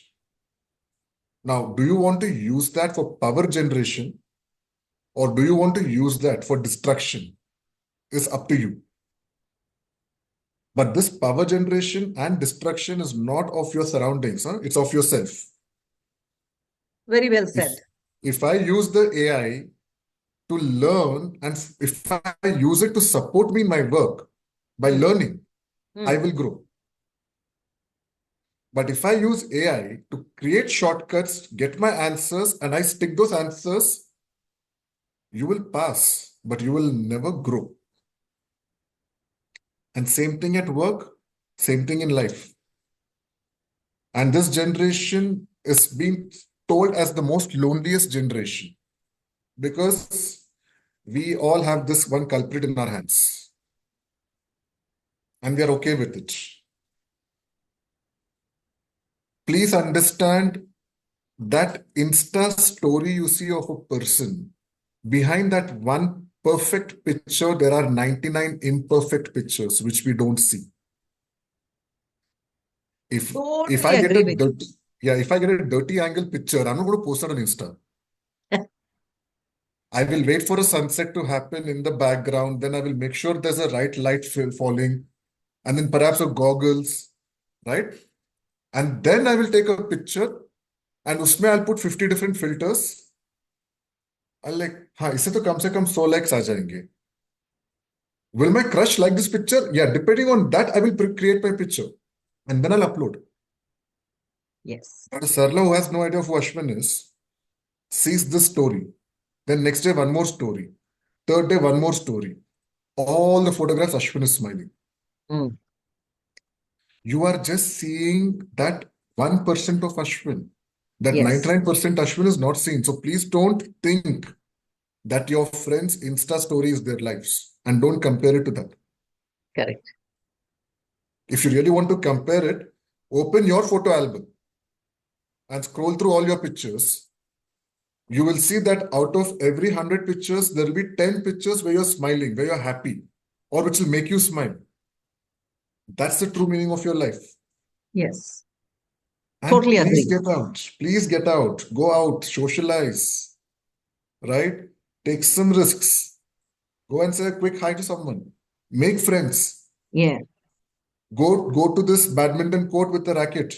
Now, do you want to use that for power generation, or do you want to use that for destruction? Is up to you. But this power generation and destruction is not of your surroundings, huh? It's of yourself. Very well If, said. if I use the AI to learn and if I use it to support me in my work by Mm. learning, I Mm. will grow. But if I use AI to create shortcuts, get my answers, and I stick those answers, you will pass, but you will never grow. And same thing at work, same thing in life. And this generation is being told as the most loneliest generation because we all have this one culprit in our hands and we are okay with it. Please understand that Insta story you see of a person, behind that one perfect picture, there are 99 imperfect pictures which we don't see. If Totally I get agree a with dirty, yeah, if I get a dirty angle picture, I'm not going to post it on Insta. you. I will wait for a sunset to happen in the background. Then I will make sure there's a right light falling, and then perhaps a goggles, right? And then I will take a picture, and उसमें I'll put 50 different filters. I'll like, हाँ इससे तो कम से कम 100 likes आ जाएंगे. Will my crush like this picture? Yeah, depending on that, I will create my picture, and then I'll upload. Yes. But a Sarla who has no idea of who Ashwin is sees this story. Then next day, one more story. Third day, one more story. All the photographs, Ashwin is smiling. Mm. You are just seeing that 1% of Ashwin. That Yes. 99% Ashwin is not seen. So please don't think that your friends' Insta story is their lives and don't compare it to that. Correct. If you really want to compare it, open your photo album and scroll through all your pictures. You will see that out of every 100 pictures, there will be 10 pictures where you're smiling, where you're happy, or which will make you smile. That's the true meaning of your life. Yes. And Totally please agree. get out. Please get out. Go out. Socialize. Right? Take some risks. Go and say a quick hi to someone. Make friends. Yeah. Go to this badminton court with a racket.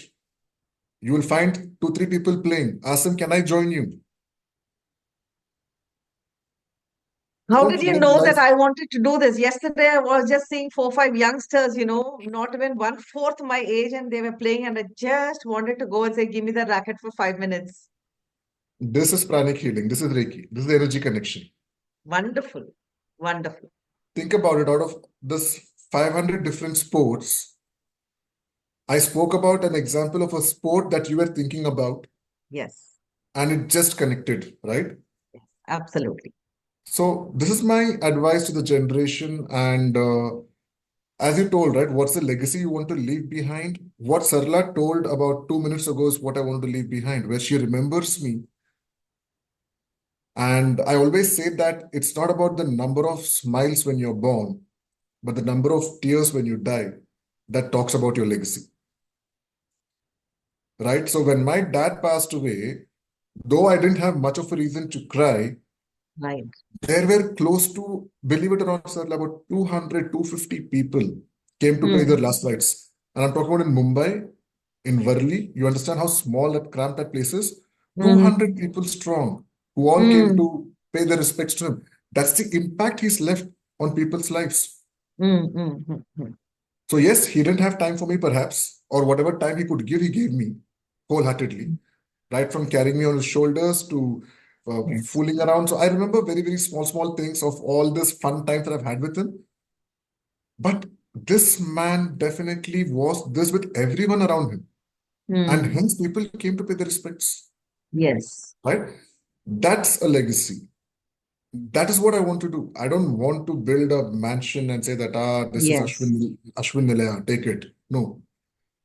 You will find 2, 3 people playing. Ask them, can I join you? How Don't did you make know that life. I wanted to do this? Yesterday, I was just seeing 4, 5 youngsters, not even 1/4 my age, and they were playing, and I just wanted to go and say, give me the racket for 5 minutes. This is pranic healing. This is Reiki. This is energy connection. Wonderful. Wonderful. Think about it. Out of this 500 different sports, I spoke about an example of a sport that you were thinking about, Yes. and it just connected, right? Yes. Absolutely. So this is my advice to the generation. And as you told, right, what's the legacy you want to leave behind? What Sarla told about 2 minutes ago is what I want to leave behind, where she remembers me. And I always say that it's not about the number of smiles when you're born, but the number of tears when you die that talks about your legacy, right? So when my dad passed away, though I didn't have much of a reason to cry, Right. There were close to, believe it or not, sir, about 200, 250 people came to pay their Mm, last rites. And I'm talking about in Mumbai, in Worli. You understand how small that cramped that place is? mm, 200 people strong who all came mm, to pay their respects to him. That's the impact he's left on people's lives. mm. So, yes, he didn't have time for me, perhaps, or whatever time he could give, he gave me wholeheartedly, right from carrying me on his shoulders to Yes. fooling around. So, I remember very, very small, small things of all this fun time that I've had with him. But this man definitely was this with everyone around him. And Mm, hence, people came to pay their respects, yes. right? That's a legacy. That is what I want to do. I don't want to build a mansion and say that, this is Yes. Ashwin Nilaya, take it. No.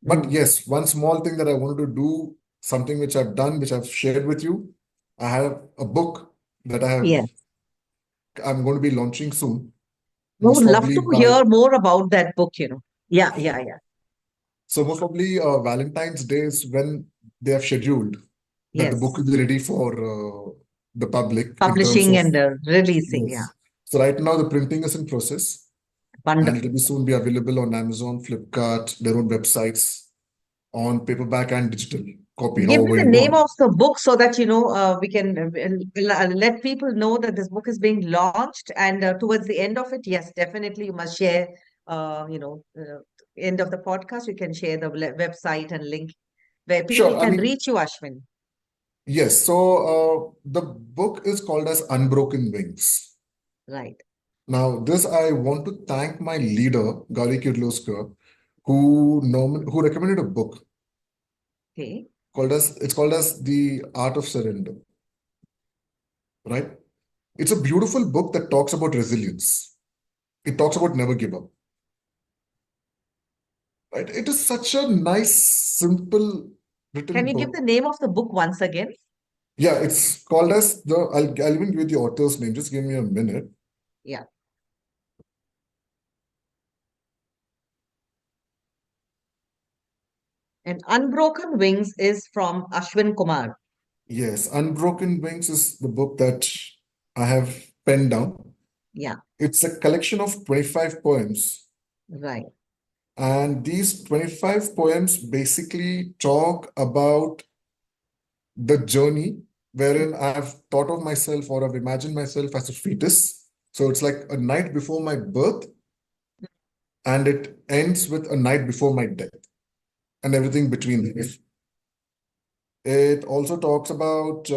But Mm, yes, one small thing that I wanted to do, something which I've done, which I've shared with you. I have a book that yes. I'm going to be launching soon, I most would love probably to by, hear more about that book. Yeah, yeah, yeah. so most probably Valentine's Day is when they have scheduled that the book Yes. will be ready for the public in terms Publishing of, and releasing. Yeah. yes. So right now the printing is in process and it will Wonderful. be soon be available on Amazon, Flipkart, their own websites, on paperback and digital copy, Give me however the you name want. of the book so that we can let people know that this book is being launched. And towards the end of it, yes, definitely you must share. End of the podcast, you can share the website and link where people Sure. I can mean, reach you, Ashwin. yes. So the book is called as Unbroken Wings. Right. Now, this I want to thank my leader, Gary Kirloskar, who recommended a book Okay. called as The Art of Surrender, right? It's a beautiful book that talks about resilience. It talks about never give up, right? It is such a nice, simple Can written you give the book. name of the book once again? Yeah, it's called as I'll even give you the author's name. Just give me a minute. Yeah. And Unbroken Wings is from Ashwin Kumar. Yes, Unbroken Wings is the book that I have penned down. Yeah. It's a collection of 25 poems, Right. and these 25 poems basically talk about the journey wherein I've thought of myself or I've imagined myself as a fetus. So it's like a night before my birth, and it ends with a night before my death and everything between them. It also talks about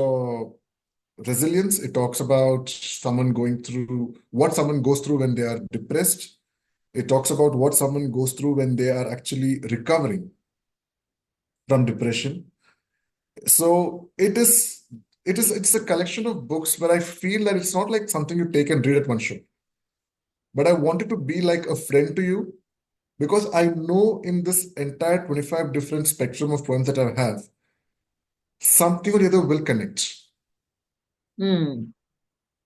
resilience. It talks about someone going through what someone goes through when they are depressed. It talks about what someone goes through when they are actually recovering from depression. So it's a collection of books where I feel that it's not like something you take and read at one shot, but I want it to be like a friend to you because I know in this entire 25 different spectrum of poems that I have, something or the other will connect. Hmm.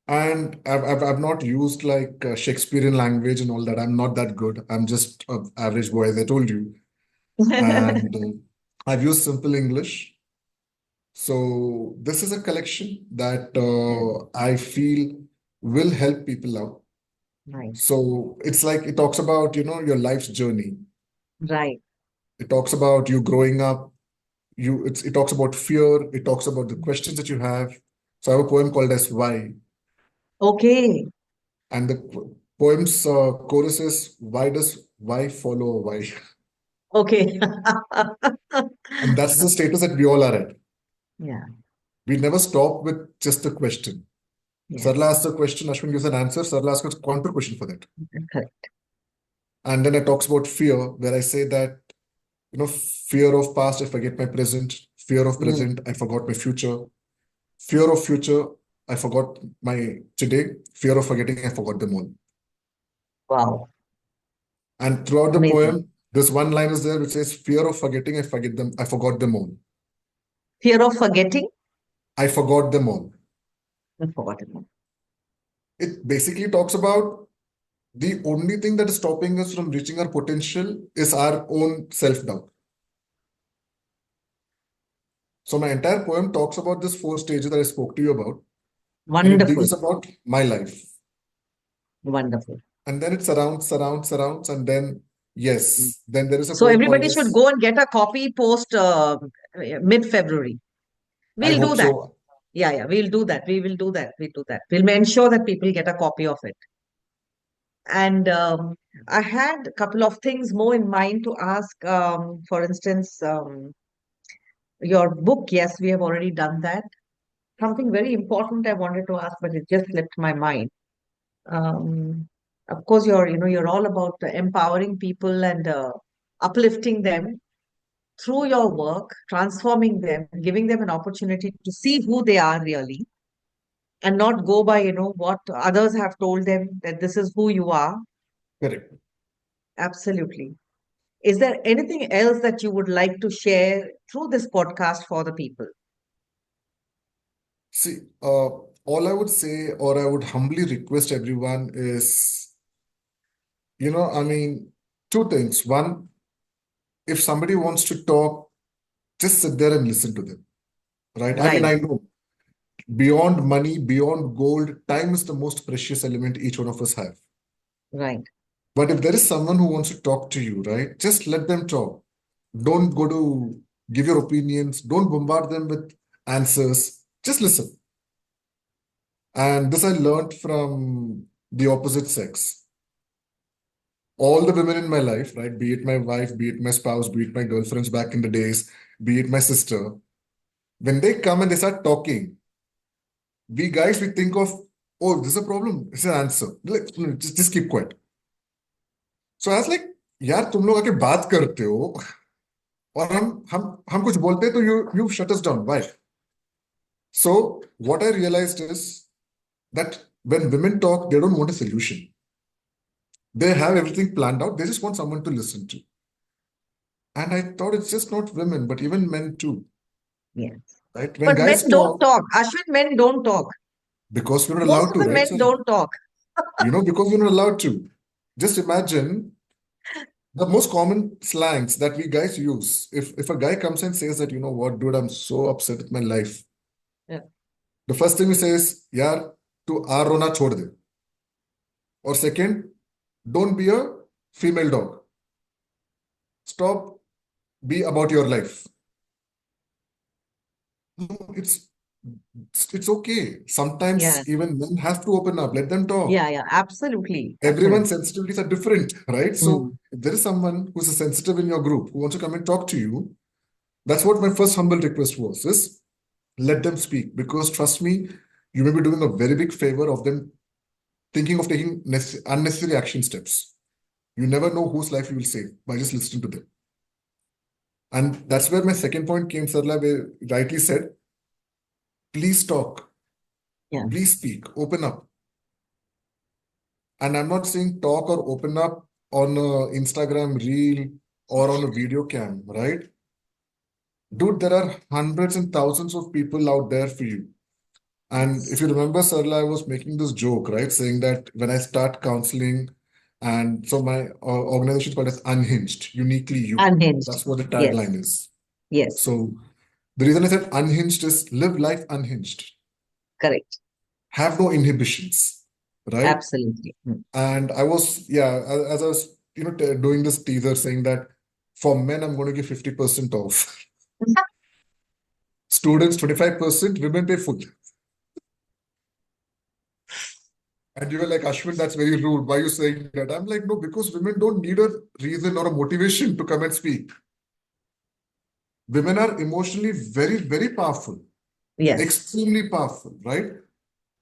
And I've not used like Shakespearean language and all that. I'm not that good. I'm just an average boy, as I told you. And I've used simple English. So this is a collection that Yeah. I feel will help people out. Nice. So it's like it talks about, your life's journey. Right. It talks about you growing up. It talks about fear. It talks about the questions that you have. So I have a poem called as Why. Okay. And the poem's chorus is, why follow why? Okay. And that's the status that we all are at. Yeah. We never stop with just a question. Sarla Yes. asks a question, Ashwin gives an answer. Sarla asks a counter question for that. Correct. And then it talks about fear, where I say that, fear of past, I forget my present. Fear of Mm. present, I forgot my future. Fear of future, I forgot my today. Fear of forgetting, I forgot them all. Wow. And throughout the Amazing. poem, this one line is there which says, fear of forgetting, I forgot them all. Fear of forgetting? I forgot them all. I forgot it. It basically talks about the only thing that is stopping us from reaching our potential is our own self-doubt. So my entire poem talks about this four stages that I spoke to you about. and it Wonderful. begins about my life. Wonderful. And then it surrounds, and then, Mm. yes, then there is a So point everybody should always. go and get a copy post mid-February. I We'll do hope that. so. Yeah, yeah, we'll do that. We will do that. We'll do that. We'll ensure that people get a copy of it. And I had a couple of things more in mind to ask. For instance, your book, yes, we have already done that. Something very important I wanted to ask, but it just slipped my mind. Um, of course, you're all about empowering people and uplifting them through your work, transforming them, giving them an opportunity to see who they are really, and not go by, what others have told them that this is who you are. Correct. Absolutely. Is there anything else that you would like to share through this podcast for the people? See, all I would say, or I would humbly request everyone is, I mean, two things. One, if somebody wants to talk, just sit there and listen to them, right? I mean, Right, I know beyond money, beyond gold, time is the most precious element each one of us have. right. But if there is someone who wants to talk to you, right, just let them talk. Don't go to give your opinions. Don't bombard them with answers. Just listen. And this I learned from the opposite sex. All the women in my life, right, be it my wife, be it my spouse, be it my girlfriends back in the days, be it my sister, when they come and they start talking, we guys, we think of, oh, this is a problem. It's an answer. Like, just keep quiet. So I was like, यार तुम लोग आके बात करते हो और हम कुछ बोलते हैं तो you shut us down. Why? So what I realized is that when women talk, they don't want a solution. They have everything planned out. They just want someone to listen to. And I thought it's just not women, but even men too, Yes. right? When But men guys don't talk, talk. Ashwin, men don't talk. because we're not Most allowed of to, the right, men sir? don't talk. Because we're not allowed to. Just imagine the most common slangs that we guys use. If a guy comes and says that, you know what, dude, I'm so upset with my life. Yeah. The first thing we say is, yaar, tu aar rona chhod de. Or second, don't be a female dog. Stop, be about your life. No, it's okay. Yeah. Sometimes even men have to open up, let them talk. Yeah, yeah, absolutely. Everyone's Absolutely. sensitivities are different, right? So Mm. if there is someone who's a sensitive in your group who wants to come and talk to you, that's what my first humble request was, is let them speak. Because trust me, you may be doing a very big favor of them thinking of taking unnecessary action steps. You never know whose life you will save by just listening to them. And that's where my second point came, Sarla, where you rightly said, please talk, Yeah. please speak, open up. And I'm not saying talk or open up on a Instagram reel or on a video cam, right? Dude, there are hundreds and thousands of people out there for you. And if you remember, Sarla, I was making this joke, right? Saying that when I start counseling, and so my organization is called as Unhinged, Uniquely You. Unhinged. That's what the Yes. tagline is. Yes. So the reason I said unhinged is live life unhinged. Correct. Have no inhibitions, right? Absolutely. Mm. And I was, yeah, as I was, doing this teaser saying that for men, I'm going to give 50% off. Students, 25%, women pay full. And you were like, Ashwin, that's very rude. Why are you saying that? I'm like, no, because women don't need a reason or a motivation to come and speak. Women are emotionally very, very powerful, Yes. extremely powerful, right?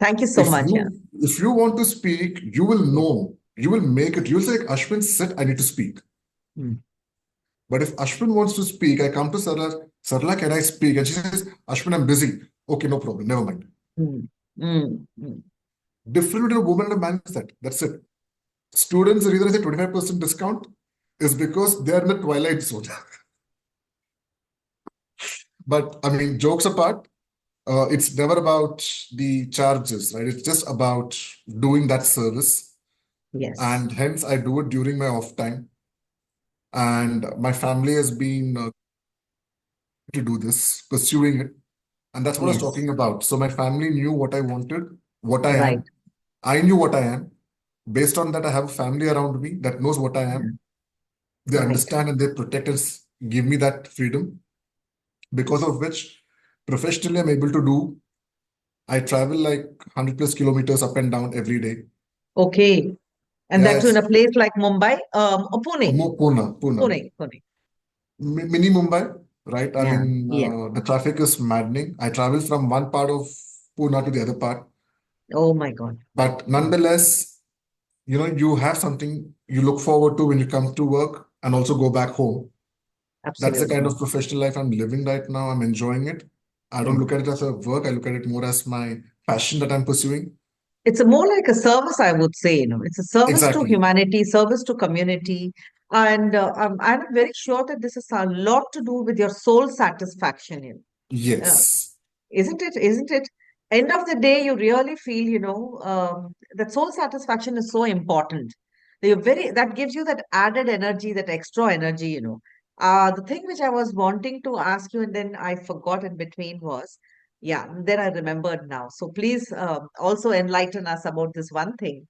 Thank you so If much. Yeah. you if you want to speak, you will know, you will make it. You'll say, Ashwin said, I need to speak. Mm. But if Ashwin wants to speak, I come to Sarla, Sarla, can I speak? And she says, Ashwin, I'm busy. Okay, no problem, never mind. Mm. Mm. Mm. Different between a woman and a man is that. That's it. Students, the reason I say 25% discount is because they are in the twilight zone. But I mean, jokes apart, it's never about the charges, right? It's just about doing that service. Yes. And hence, I do it during my off time. And my family has been to do this, pursuing it. And that's what I was Yes. talking about. So my family knew what I wanted, what I Right. am. I knew what I am. Based on that, I have a family around me that knows what I Yeah. am. They Right. understand and they protect and give me that freedom, because of which professionally I'm able to do. I travel like 100 plus kilometers up and down every day. Okay. And Yeah, that too in it's a place like Mumbai, or Pune. Pune. Pune. Mini Mumbai, right? I Yeah. mean, Yes. the traffic is maddening. I travel from one part of Pune to the other part, Oh my God. but Wow. nonetheless, you have something you look forward to when you come to work and also go back home. That's the kind Absolutely. of professional life I'm living right now. I'm enjoying it. I don't Yeah. look at it as a work. I look at it more as my passion that I'm pursuing. It's a more like a service, I would say. It's a service to Exactly. humanity, service to community. And I'm very sure that this has a lot to do with your soul satisfaction. Uh, Yes. isn't it? Isn't it? End of the day, you really feel, that soul satisfaction is so important. That gives you that added energy, that extra energy. The thing which I was wanting to ask you and then I forgot in between was, yeah, then I remembered now. So please also enlighten us about this one thing.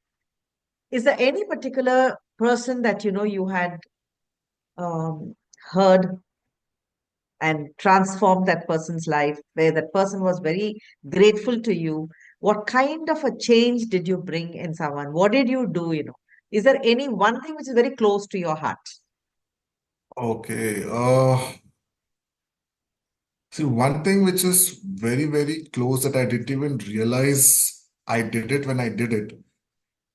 Is there any particular person that you had um, heard and transformed that person's life, where that person was very grateful to you? What kind of a change did you bring in someone? What did you do? Is there any one thing which is very close to your heart? Okay. See, one thing which is very, very close that I didn't even realize I did it when I did it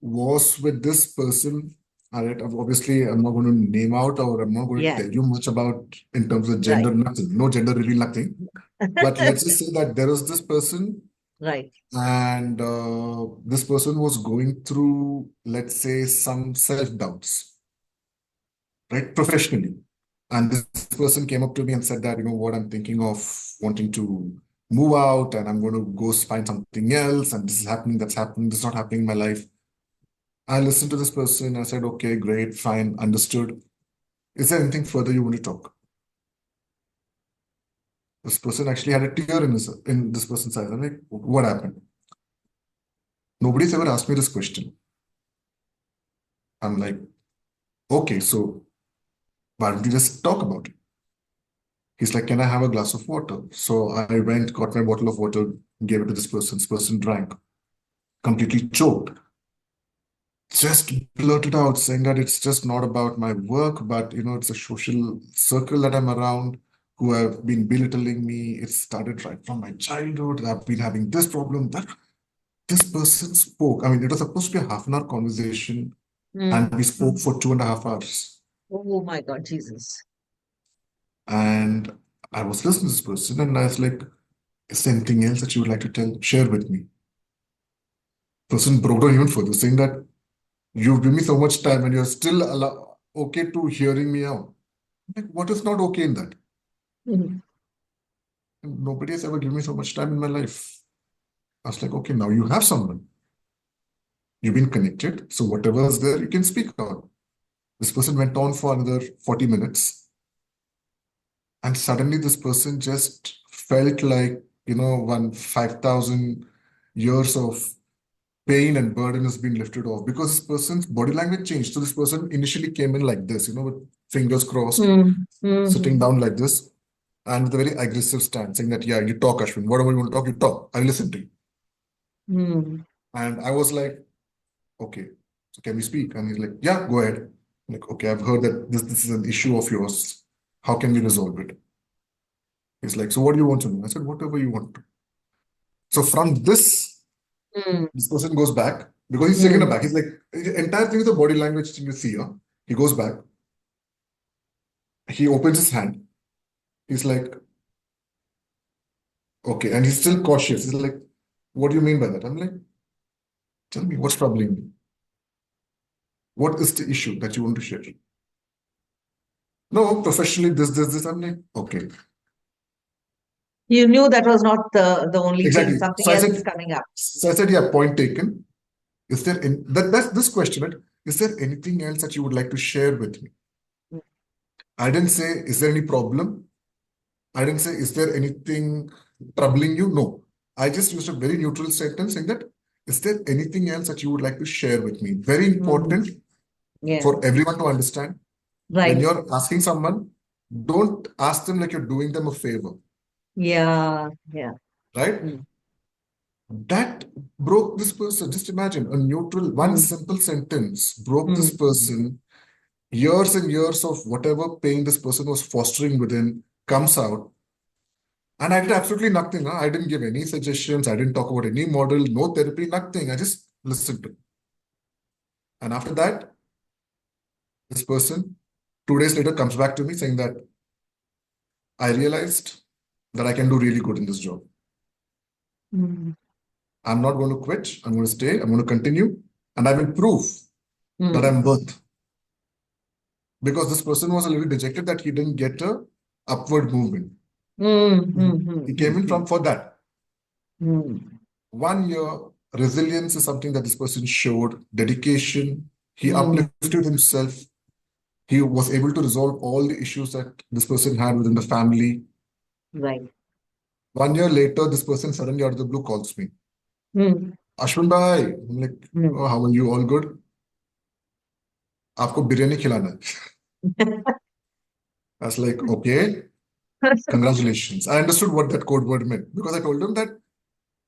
was with this person. All right, obviously, I'm not going to name out or I'm not going to Yes, tell you much about in terms of right. gender, nothing, no gender reveal, nothing. But let's just say that there was this person, Right. and this person was going through, let's say, some self-doubts, right, professionally. And this person came up to me and said that, what, I'm thinking of wanting to move out and I'm going to go find something else. And this is happening, that's happening, this is not happening in my life. I listened to this person. I said, okay, great, fine, understood. Is there anything further you want to talk? This person actually had a tear in this person's eyes. I'm like, what happened? Nobody's ever asked me this question. I'm like, okay, so why don't you just talk about it? He's like, can I have a glass of water? So I went, got my bottle of water, gave it to this person. This person drank, completely choked. Just blurted out, saying that it's just not about my work, but it's a social circle that I'm around who have been belittling me. It started right from my childhood. I've been having this problem. That this person spoke. I mean, it was supposed to be a half an hour conversation, and we Mm. spoke for 2.5 hours. Oh my God, Jesus. And I was listening to this person, and I was like, is there anything else that you would like to share with me? Person broke down even further, saying that you've given me so much time and you're still okay to hearing me out. Like, what is not okay in that? Mhm. Nobody has ever given me so much time in my life. I was like, okay, now you have someone. You've been connected. So whatever is there, you can speak out. This person went on for another 40 minutes. And suddenly this person just felt like, one 5,000 years of pain and burden has been lifted off because this person's body language changed. So this person initially came in like this, with fingers crossed, Mm. sitting Mhm. down like this, and with a very aggressive stance, saying that, yeah, you talk, Ashwin. Whatever you want to talk, you talk. I will listen to you. Mm. And I was like, okay, so can we speak? And he's like, yeah, go ahead. I'm like, okay, I've heard that this is an issue of yours. How can we resolve it? He's like, so what do you want to know? I said, whatever you want to. So from Mm. this person goes back because he's taken Mm. aback. He's like, the entire thing is the body language thing you see here. He goes back. He opens his hand. He's like, okay. And he's still cautious. He's like, what do you mean by that? I'm like, tell me, what's troubling you? What is the issue that you want to share? No, professionally, this. I'm like, okay, You knew that was not the only thing. exactly. Something else is coming up. So I said, yeah, point taken. Is there that's this question, right? Is there anything else that you would like to share with me? I didn't say, is there any problem? I didn't say, is there anything? troubling you? No. I just used a very neutral sentence saying that, is there anything else that you would like to share with me? Very Mm. important Yeah. for everyone to understand. When Right. you're asking someone, don't ask them like you're doing them a favor, Yeah. Yeah. right? Mm. That broke this person. Just imagine a neutral, one Mm. simple sentence broke this Mm. person. Years and years of whatever pain this person was fostering within comes out. And I did absolutely nothing. Huh? I didn't give any suggestions. I didn't talk about any model, no therapy, nothing. I just listened to. And after that, this person, 2 days later, comes back to me saying that I realized that I can do really good in this job. Mm. I'm not going to quit. I'm going to stay. I'm going to continue. And I will prove that Mm. I'm worth. Because this person was a little dejected that he didn't get a upward movement. Mm. He Mm. he Mm. came in from Mm. for that. Mm. 1 year, resilience is something that this person showed, dedication. He Mm. uplifted himself. He was able to resolve all the issues that this person had within the family. Right. 1 year later, this person suddenly out of the blue calls me. Mm. Ashwin bhai, I'm like, Mm. oh, how are you? All good? आपको बिरयानी खिलाना है. I was like, okay, congratulations. I understood what that code word meant because I told him that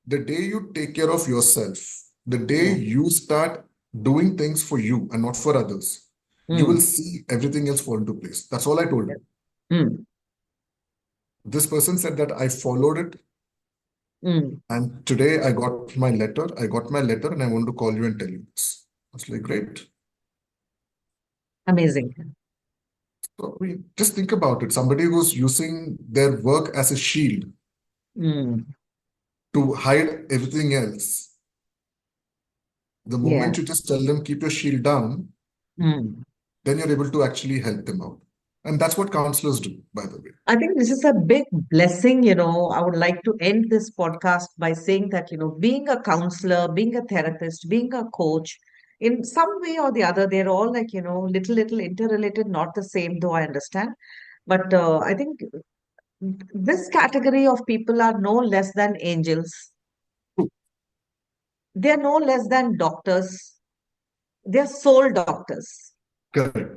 the day you take care of yourself, the day Yeah. you start doing things for you and not for others, you will Mm. see everything else fall into place. That's all I told him. Mm. This person said that I followed it, Mm. and today I got my letter. I got my letter, and I want to call you and tell you this. I was like, great. Amazing. So, I mean, just think about it. Somebody who's using their work as a shield Mm. to hide everything else. The Yeah. moment you just tell them, keep your shield down, Mm. then you're able to actually help them out. And that's what counselors do, by the way. I think this is a big blessing. I would like to end this podcast by saying that, being a counselor, being a therapist, being a coach, in some way or the other, they're all like, little interrelated, not the same, though I understand. But I think this category of people are no less than angels. They're no less than doctors. They're soul doctors. Correct.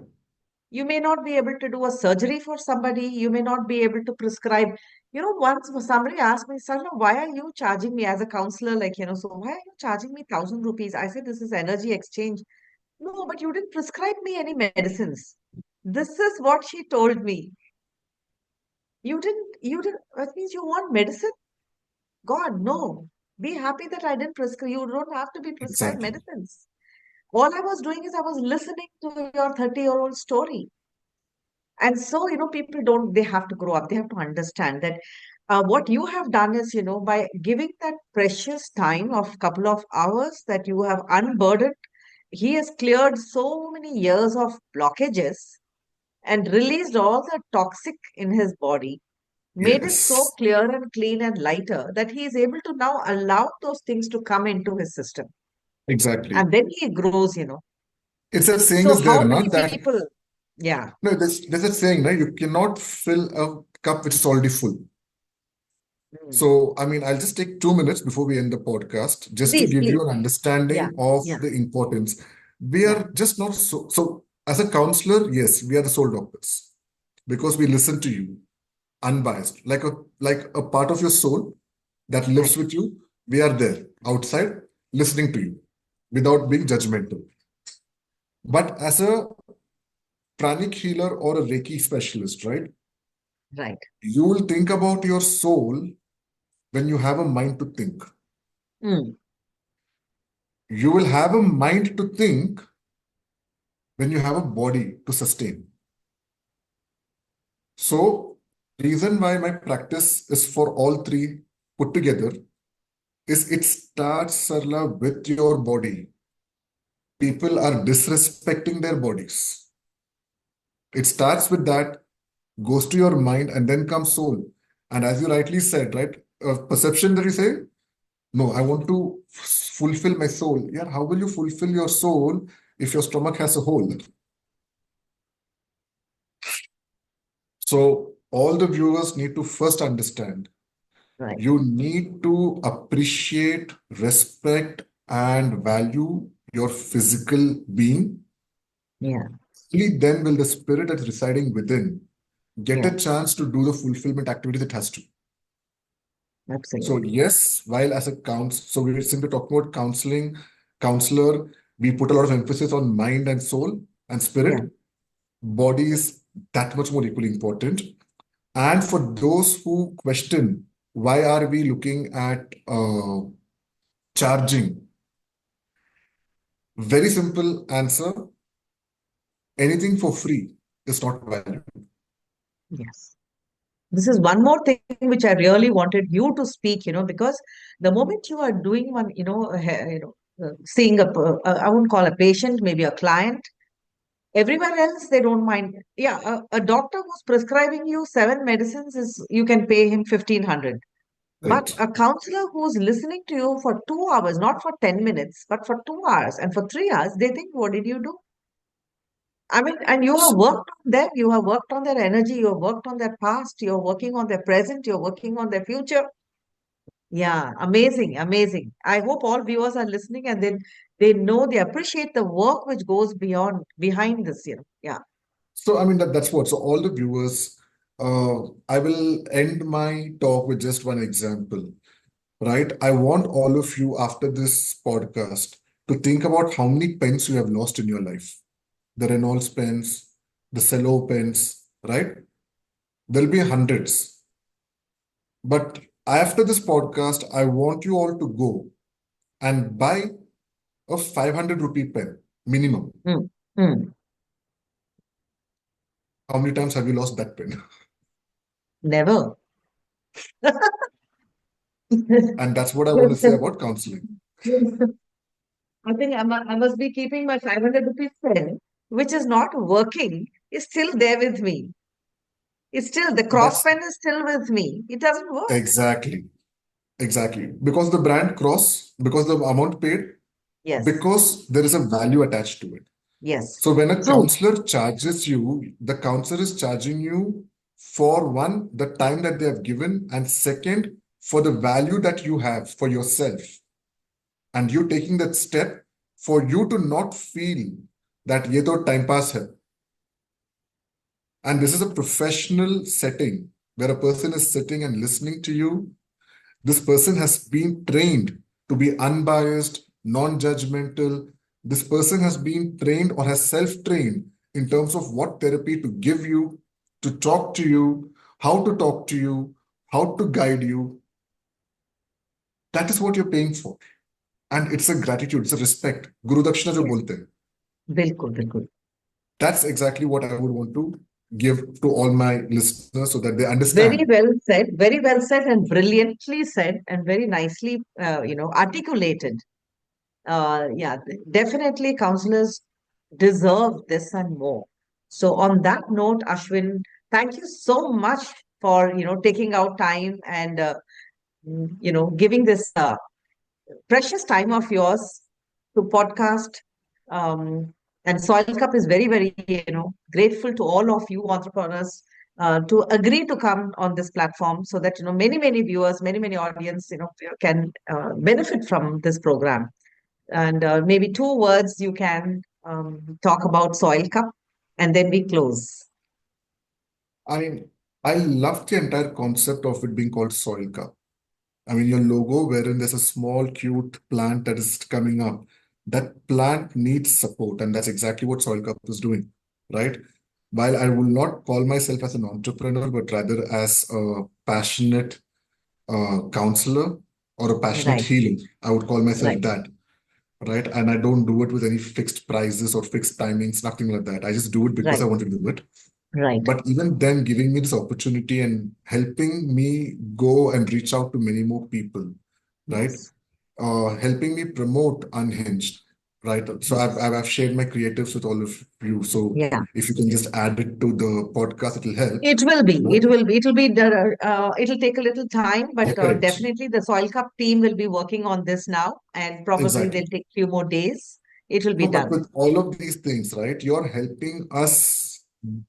You may not be able to do a surgery for somebody. You may not be able to prescribe. Once somebody asked me, Sarla, why are you charging me as a counselor? So why are you charging me 1,000 rupees? I said, this is energy exchange. No, but you didn't prescribe me any medicines. This is what she told me. That means you want medicine? God, no. Be happy that I didn't prescribe. You don't have to be prescribed Exactly. medicines. All I was doing is I was listening to your 30-year-old story. And so, people don't, they have to grow up. They have to understand that what you have done is, by giving that precious time of couple of hours that you have unburdened, he has cleared so many years of blockages and released all the toxic in his body, made it so Yes. clear and clean and lighter that he is able to now allow those things to come into his system. Exactly. And then he grows. It's a saying So is there, how na, many that people, yeah, no, there's a saying, na, you cannot fill a cup which is already full. mm, So, I mean, I'll just take 2 minutes before we end the podcast, just to please, give you please, an yeah, understanding of yeah, the importance. We yeah. are just not so as a counselor, yes, we are the soul doctors because we listen to you unbiased, like a part of your soul that lives Right. with you. We are there outside listening to you without being judgmental. But as a pranic healer or a Reiki specialist, right? Right. You will think about your soul when you have a mind to think. Mm. You will have a mind to think when you have a body to sustain. So, reason why my practice is for all three put together is it starts, Sarla, with your body. People are disrespecting their bodies. It starts with that, goes to your mind, and then comes soul. And as you rightly said, right, perception that you say, no, I want to fulfill my soul. Yeah, how will you fulfill your soul if your stomach has a hole? So all the viewers need to first understand Right. You need to appreciate, respect, and value your physical being. Yeah. Only then will the spirit that's residing within get Yeah. a chance to do the fulfillment activities it has to. So Absolutely. yes, while as a so we're simply talking about counselor, we put a lot of emphasis on mind and soul and Yeah. spirit. Body is that much more equally important. And for those who question why are we looking at charging, very simple answer: anything for free is not value. Yes. This is one more thing which I really wanted you to speak, because the moment you are doing one, seeing I wouldn't call a patient, maybe a client, everywhere else they don't mind. Yeah, a doctor who's prescribing you seven medicines is you can pay him 1,500. But Right. a counselor who's listening to you for 2 hours, not for 10 minutes, but for 2 hours and for 3 hours, they think, what did you do? I mean, and you have worked on them, you have worked on their energy, you have worked on their past, you're working on their present, you're working on their future. Yeah, amazing, amazing. I hope all viewers are listening and then they know they appreciate the work which goes beyond behind this. Yeah, So, I mean, that's what. So, all the viewers, I will end my talk with just one example, right? I want all of you after this podcast to think about how many pens you have lost in your life. The Reynolds pens, the Cello pens, right? There'll be hundreds. But after this podcast, I want you all to go and buy a 500 rupee pen minimum. mm, mm, How many times have you lost that pen? never. And that's what I want to say about counseling. I think I must be keeping my 500 rupees pen, which is not working, is still there with me. It's still, the cross That's pen is still with me. It doesn't work. exactly, exactly. Because the brand cross, because the amount paid, Yes, because there is a value attached to it. yes, So when a true. counselor charges you, the counselor is charging you for one, the time that they have given, and second, for the value that you have for yourself. And you taking that step for you to not feel that ye to time pass hai. And this is a professional setting where a person is sitting and listening to you. This person has been trained to be unbiased, non-judgmental. This person has been trained or has self-trained in terms of what therapy to give you, to talk to you, how to guide you. That is what you're paying for. And it's a gratitude, it's a respect. Guru Dakshina jo Yes, bolte hain. bilkul, bilkul. That's exactly what I would want to give to all my listeners so that they Very understand. very well said, and brilliantly said, and very nicely, articulated. Yeah, definitely counselors deserve this and more. So on that note, Ashwin, thank you so much for, taking out time and, giving this precious time of yours to podcast. Um, and Soil Cup is very, very, grateful to all of you entrepreneurs to agree to come on this platform so that, many, many viewers, many, many audience, can benefit from this program. And maybe two words you can talk about Soil Cup and then we close. I I love the entire concept of it being called Soil Cup. I mean, your logo, wherein there's a small, cute plant that is coming up, that plant needs support, and that's exactly what Soil Cup is doing, right? While I will not call myself as an entrepreneur, but rather as a passionate counselor or a passionate Right, healer, I would call myself right, that, right? And I don't do it with any fixed prices or fixed timings, nothing like that. I just do it because I right, want to do it. right. But even then, giving me this opportunity and helping me go and reach out to many more people, right? Yes, Helping me promote Unhinged, right? So yes. I've shared my creatives with all of you. So Yeah. if you can just add it to the podcast, it'll help. It will be. Right? It'll take a little time, but Correct. definitely the Soil Cup team will be working on this now, and probably they'll Exactly. take few more days. It will be No, but done. with all of these things, right, you're helping us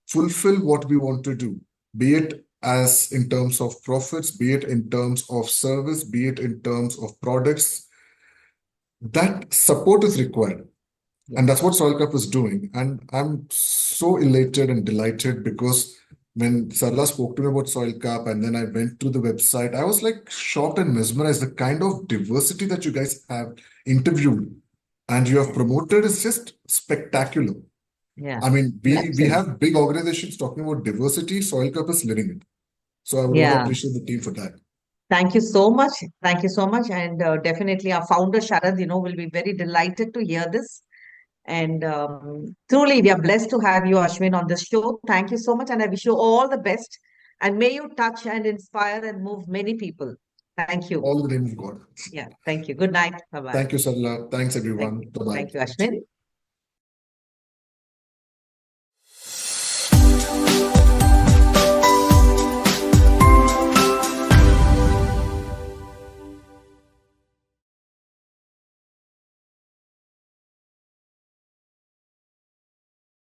fulfill what we want to do, be it as in terms of profits, be it in terms of service, be it in terms of products. That support is required. And that's what SoilCup is doing. And I'm so elated and delighted because when Sarla spoke to me about SoilCup and then I went to the website, I was like shocked and mesmerized. The kind of diversity that you guys have interviewed and you have promoted is just spectacular. Yeah. I mean, we have big organizations talking about diversity. SoilCup is living it. So I would want to appreciate the team for that. Thank you so much. Thank you so much. And definitely our founder, Sharad, will be very delighted to hear this. And truly, we are blessed to have you, Ashwin, on this show. Thank you so much. And I wish you all the best. And may you touch and inspire and move many people. Thank you. All in the name of God. Yeah. Thank you. Good night. Bye-bye. Thank you, Sarla. Thanks, everyone. Bye-bye. Thank you, Ashwin.